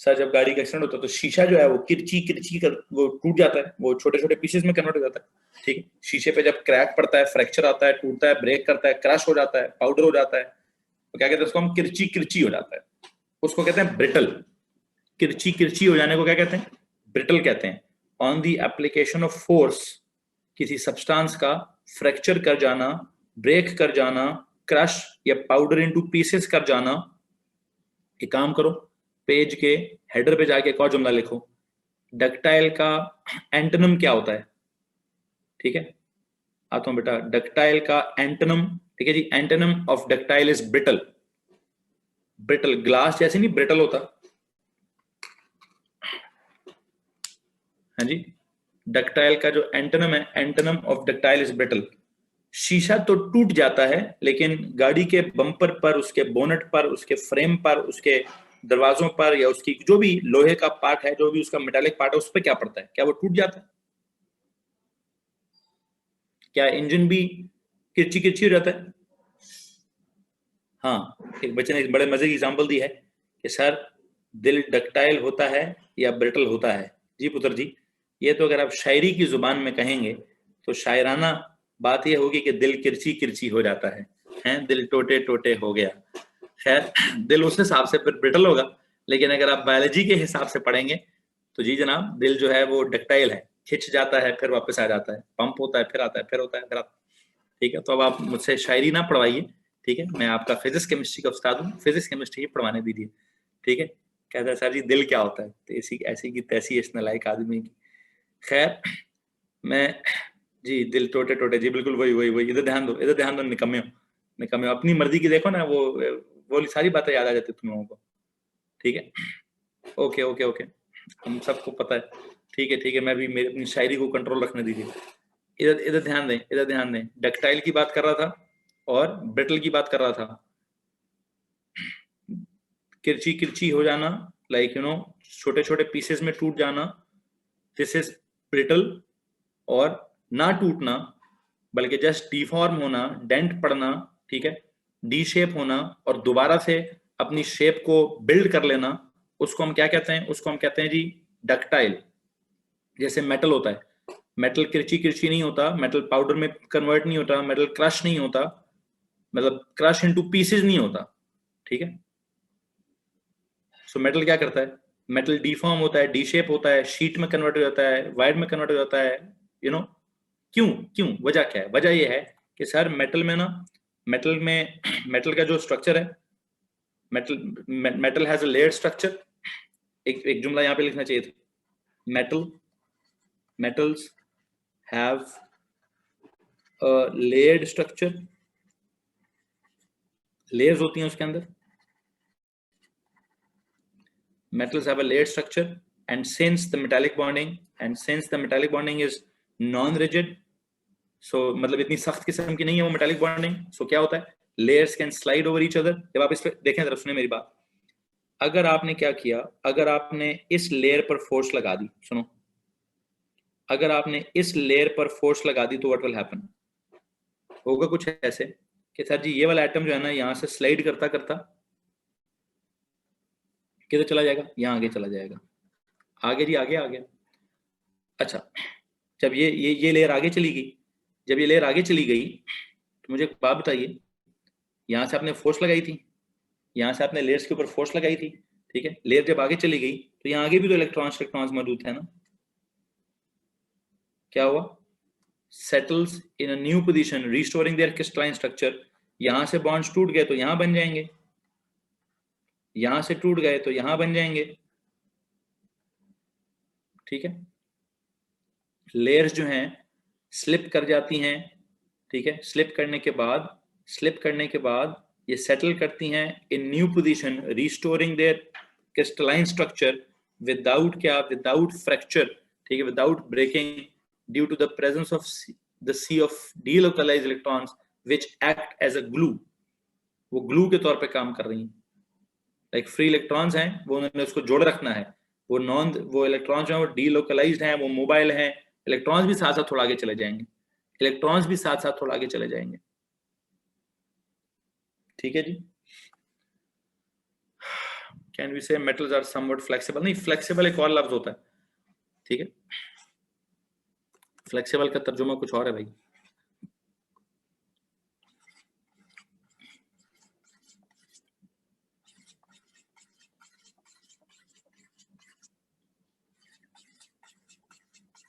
सर, जब गाड़ी का एक्सीडेंट होता है तो शीशा जो है वो किरची कर वो टूट जाता है, वो छोटे छोटे पीसेस में कन्वर्ट हो जाता है। ठीक है, शीशे पे जब क्रैक पड़ता है, फ्रैक्चर आता है, टूटता है, ब्रेक करता है, क्रश हो जाता है, पाउडर हो जाता है, तो क्या कहते हैं उसको हम किरची हो जाता है, उसको कहते हैं ब्रिटल। किरची हो जाने को क्या कहते हैं, ब्रिटल कहते हैं। On the application of force, किसी सब्सटेंस का फ्रैक्चर कर जाना, ब्रेक कर जाना, क्रश या पाउडर इनटू पीसेस कर जाना। एक काम करो, पेज के हेडर पे जाके एक और जुमला लिखो, डक्टाइल का एंटोनिम क्या होता है। ठीक है, आता हूं बेटा, डक्टाइल का एंटोनिम, ठीक है जी, antonym of ductile is brittle. Brittle glass जैसे नहीं ब्रिटल होता, हाँ जी, डक्टाइल का जो एंटोनिम है, antonym of ductile is brittle. शीशा तो टूट जाता है लेकिन गाड़ी के बम्पर पर, उसके बोनट पर, उसके फ्रेम पर, उसके दरवाजों पर, या उसकी जो भी लोहे का पार्ट है, जो भी उसका मेटालिक पार्ट है, उस पर क्या पड़ता है, क्या वो टूट जाता है? क्या इंजन भी किरची हो जाता है? हाँ, एक बच्चे ने एक बड़े मजे की एग्जांपल दी है कि सर दिल डक्टाइल होता है या ब्रिटल होता है। जी पुत्र जी, ये तो अगर आप शायरी की जुबान में कहेंगे तो शायराना बात यह होगी कि दिल किरची हो जाता है, हैं, दिल टोटे हो गया। खैर दिल उस हिसाब से फिर ब्रिटल होगा, लेकिन अगर आप बायोलॉजी के हिसाब से पढ़ेंगे तो जी जनाब दिल जो है वो डक्टाइल है, खिंच जाता है फिर वापस आ जाता है, पंप होता है फिर आता है फिर होता है फिर आता है। ठीक है, तो अब आप मुझसे शायरी ना पढ़वाइए, ठीक है, मैं आपका फिजिक्स केमिस्ट्री का उस्ताद हूँ, फिजिक्स केमिस्ट्री ही पढ़वाने दीजिए। ठीक है, कहता है सर जी दिल क्या होता है, तो ऐसी ऐसी की तैसी इस नालायक आदमी की। खैर मैं जी दिल टोटे टोटे, जी बिल्कुल वही वही वही, इधर ध्यान दो, इधर ध्यान दो, निकम्मे हो निकम्मे हो, अपनी मर्जी की देखो ना, वो सारी बातें याद आ जाती तुम लोगों को। ठीक है, ओके ओके ओके, हम सबको पता है। ठीक है, मैं भी मेरी अपनी शायरी को कंट्रोल रखने दीजिए। इधर इधर ध्यान दें, इधर ध्यान दें, डक्टाइल की बात कर रहा था और ब्रिटल की बात कर रहा था। किरची किरची हो जाना, लाइक यू नो छोटे छोटे पीसेस में टूट जाना, दिस इज ब्रिटल। और ना टूटना बल्कि जस्ट डिफॉर्म होना, डेंट पड़ना, ठीक है, डी शेप होना और दोबारा से अपनी शेप को बिल्ड कर लेना, उसको हम क्या कहते हैं, उसको हम कहते हैं जी डक्टाइल। जैसे मेटल होता है, मेटल किरची किरची नहीं होता, मेटल पाउडर में कन्वर्ट नहीं होता, मेटल क्रश नहीं होता, मतलब क्रश इनटू पीसेस नहीं होता। ठीक है, सो मेटल क्या करता है, मेटल डिफॉर्म होता है, डी शेप होता है, शीट में कन्वर्ट हो जाता है, वायर में कन्वर्ट हो जाता है, यू नो क्यों क्यों, वजह क्या है? वजह यह है कि सर मेटल में ना, मेटल में मेटल का जो स्ट्रक्चर है, metal has a layered structure. एक जुमला यहां पे लिखना चाहिए था, metals have a layered structure, layers होती हैं उसके अंदर, metals have a layered structure, and since the metallic bonding is non-rigid, so मतलब इतनी सख्त किस्म की नहीं है वो मेटालिक बॉन्डिंग, सो क्या होता है, layers can slide over each other. जब आप इस पे देखें, जरा सुने मेरी बात, अगर आपने क्या किया, अगर आपने इस लेयर पर फोर्स लगा दी, सुनो, अगर आपने इस लेयर पर फोर्स लगा दी तो व्हाट विल हैपन, होगा कुछ ऐसे कि सर जी ये वाला एटम जो है ना, यहां से स्लाइड करता करता किधर चला जाएगा, यहाँ आगे चला जाएगा, आगे जी आगे आ गया। अच्छा, जब ये लेयर आगे चली गई, जब ये लेयर आगे चली गई तो मुझे एक बात बताइए, यहाँ से आपने फोर्स लगाई थी, यहाँ से आपने लेयर्स के ऊपर फोर्स लगाई थी, ठीक है, लेयर जब आगे चली गई तो यहाँ आगे भी तो इलेक्ट्रॉन्स मौजूद है ना, क्या हुआ, settles in a new position restoring their crystalline structure. यहाँ से बॉन्ड्स टूट गए तो यहाँ बन जाएंगे, यहाँ से टूट गए तो यहाँ बन जाएंगे। ठीक है, लेयर्स जो हैं स्लिप कर जाती हैं, ठीक है, स्लिप करने के बाद ये सेटल करती हैं in new position restoring their crystalline structure without क्या, विदाउट फ्रैक्चर, ठीक है, without breaking, due to the presence of the sea of delocalised electrons which act as a glue. वो ग्लू के तौर पे काम कर रही हैं, लाइक फ्री इलेक्ट्रॉन्स हैं, वो उन्होंने उसको जोड़ रखना है, वो इलेक्ट्रॉन्स जो है वो डीलोकलाइज्ड हैं, वो मोबाइल हैं, इलेक्ट्रॉन्स भी साथ साथ थोड़ा आगे चले जाएंगे, इलेक्ट्रॉन्स भी साथ साथ थोड़ा आगे चले जाएंगे। ठीक है जी, कैन वी से मेटल्स आर समवट फ्लेक्सिबल, नहीं, फ्लेक्सिबल एक और लफ्ज होता है, ठीक है, फ्लेक्सिबल का तर्जुमा कुछ और है भाई।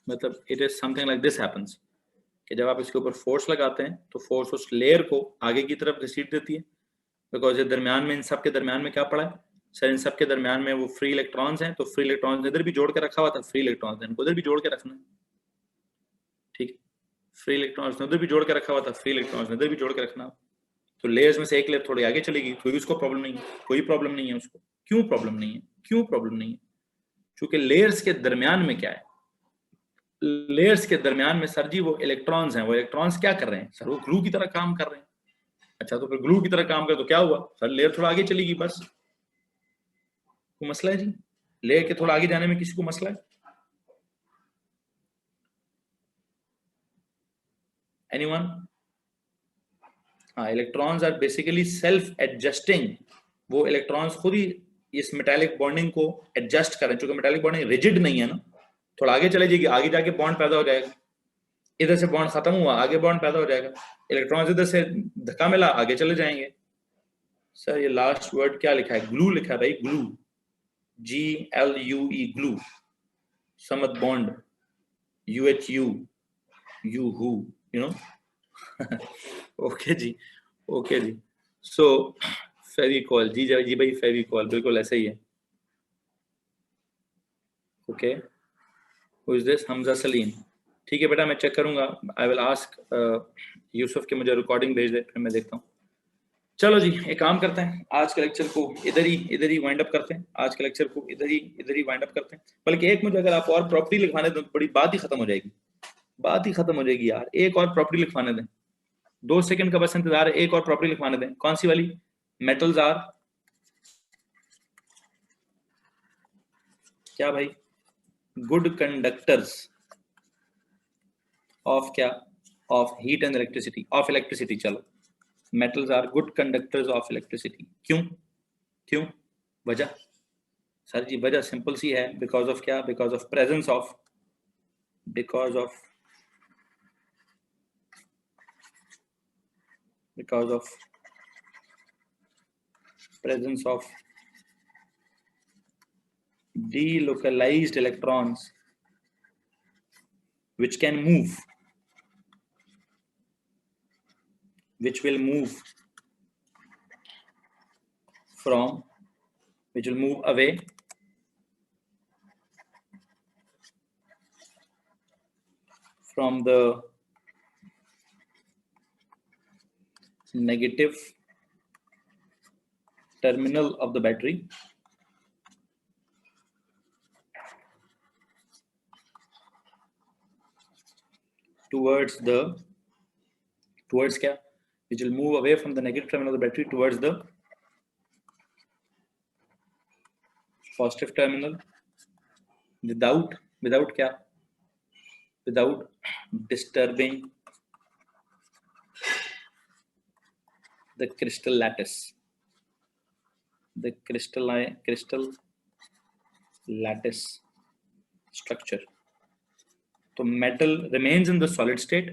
मतलब it is something like this happens, कि जब आप इसके ऊपर फोर्स लगाते हैं तो फोर्स उस लेयर को आगे की तरफ घसीट देती है, बिकॉज ये दरमियान में, इन सब के दरमियान में क्या पड़ा है सर, इन सब के दरमियान में वो फ्री इलेक्ट्रॉन्स हैं, तो फ्री इलेक्ट्रॉन्स इधर भी जोड़ के रखा हुआ था, फ्री इलेक्ट्रॉन्स इनको उधर भी जोड़ के रखना है, ठीक है, फ्री इलेक्ट्रॉन्स उधर भी जोड़ के रखा हुआ था, फ्री इलेक्ट्रॉन्स इधर भी जोड़ के रखना। तो लेयर्स में से एक लेयर थोड़ी आगे चलेगी, कोई उसको प्रॉब्लम नहीं है, कोई प्रॉब्लम नहीं है उसको। क्यों प्रॉब्लम नहीं है, क्यों प्रॉब्लम नहीं है, क्योंकि लेयर्स के दरमियान में क्या है, लेयर्स के दरमियान में सर जी वो इलेक्ट्रॉन्स हैं, वो इलेक्ट्रॉन्स क्या कर रहे हैं सर, वो ग्लू की तरह काम कर रहे हैं। अच्छा, तो फिर ग्लू की तरह काम करे तो क्या हुआ सर, लेयर थोड़ा आगे चलेगी, बस कोई मसला है जी, लेयर के थोड़ा आगे जाने में किसी को मसला है? एनीवन? हाँ, electrons are basically self adjusting, वो इलेक्ट्रॉन्स खुद ही इस मेटालिक बॉन्डिंग को एडजस्ट करें, क्योंकि मेटालिक बॉन्डिंग रिजिड नहीं है ना, थोड़ा आगे चले जाएगी, आगे जाके बॉन्ड पैदा हो जाएगा, इधर से बॉन्ड खत्म हुआ, आगे बॉन्ड पैदा हो जाएगा, इलेक्ट्रॉन्स इधर से धक्का मिला, आगे चले जाएंगे। सर ये लास्ट वर्ड क्या लिखा है? ग्लू लिखा है भाई, glue, GLUE, glue. Samad bond, UHU, UHU, you know. Okay जी, ओके जी। सो फेविकॉल, जी भाई फेविकॉल, बिल्कुल ऐसा ही है। Okay, who is this? Hamza Saleem. ठीक है बेटा, मैं चेक करूंगा। आई विल आस्क यूसुफ के मुझे रिकॉर्डिंग भेज दे, फिर मैं देखता हूँ। चलो जी, एक काम करते हैं, आज के लेक्चर को इधर ही वाइंड अप करते हैं। आज के लेक्चर को इधर ही वाइंड अप करते हैं। बल्कि एक मुझे अगर आप और प्रॉपर्टी लिखवाने दें तो बड़ी बात ही खत्म हो जाएगी, बात ही खत्म हो जाएगी यार। एक और प्रॉपर्टी लिखवाने दें, 2 सेकंड का बस इंतजार है। एक और प्रॉपर्टी लिखवाने दें। कौन सी वाली? मेटल्स आर क्या भाई? गुड कंडक्टर्स ऑफ क्या? Of heat and electricity, of electricity. चलो, metals are good conductors of electricity. क्यों? क्यों? वजह? सर जी वजह सिंपल सी है, बिकॉज ऑफ क्या? Because of presence of, because of presence of delocalized electrons which can move, which will move from, which will move away from the negative terminal of the battery towards क्या? Which will move away from the negative terminal of the battery towards the positive terminal without क्या? Without disturbing the crystal lattice, the crystal lattice structure. तो metal remains in the solid state,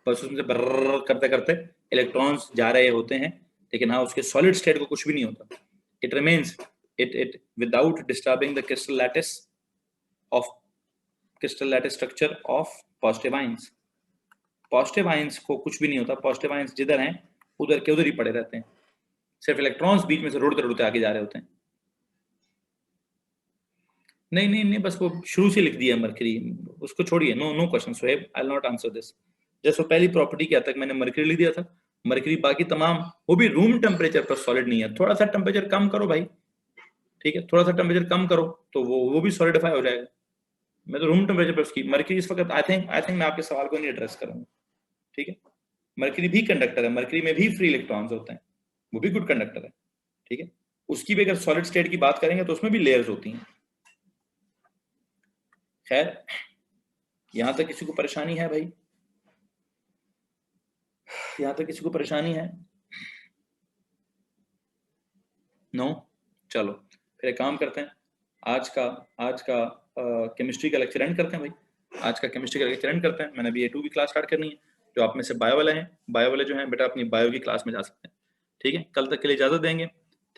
बस उसमें से Burr करते करते electrons जा रहे होते हैं, लेकिन हाँ उसके सॉलिड स्टेट को कुछ भी नहीं होता। It remains it without disturbing the crystal lattice structure of positive ions. Positive ions को कुछ भी नहीं होता। पॉजिटिव आयंस जिधर हैं उधर के उधर ही पड़े रहते हैं, सिर्फ इलेक्ट्रॉन्स बीच में से रुड़ते आगे जा रहे होते हैं। नहीं, बस वो शुरू से लिख दिया मरकरी, उसको छोड़िए। No question Sohaib, I will not answer this. जैसे पहली प्रॉपर्टी क्या तक मैंने मरकरी लिख दिया था, मरकरी बाकी तमाम, वो भी रूम टेम्परेचर पर सॉलिड नहीं है। थोड़ा सा टेम्परेचर कम करो भाई, ठीक है, थोड़ा सा टेम्परेचर कम करो तो वो भी सॉलिडिफाई हो जाएगा। मैं तो रूम टेम्परेचर पर उसकी मरकरी इस वक्त आई थिंक मैं आपके सवाल को नहीं एड्रेस करूंगा, ठीक है। मरकरी भी कंडक्टर है, मरकरी में भी फ्री इलेक्ट्रॉन्स होते हैं, वो भी गुड कंडक्टर है, ठीक है। उसकी भी अगर सॉलिड स्टेट की बात करेंगे तो उसमें भी लेयर्स होती हैं। खैर, यहां तक किसी को परेशानी है भाई? यहां तक किसी को परेशानी है? नो? चलो फिर एक काम करते हैं, आज का केमिस्ट्री का लेक्चर एंड करते हैं भाई। आज का केमिस्ट्री का लेक्चर एंड करते हैं। मैंने अभी A2 की क्लास स्टार्ट करनी है। जो आप में से बायो वाले हैं, बायो वाले जो हैं बेटा अपनी बायो की क्लास में जा सकते हैं, ठीक है। कल तक के लिए इजाजत देंगे।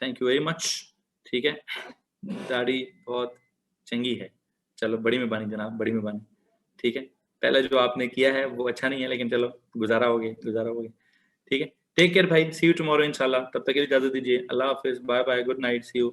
थैंक यू वेरी मच, ठीक है। दाढ़ी बहुत चंगी है, चलो बड़ी मेहरबानी जनाब, बड़ी मेहरबानी, ठीक है। पहले जो आपने किया है वो अच्छा नहीं है, लेकिन चलो गुजारा हो गया, ठीक है। टेक केयर भाई, सी यू टुमारो इंशाल्लाह। तब तक के लिए इजाजत दीजिए। अल्लाह हाफिज, bye bye, good night, see you.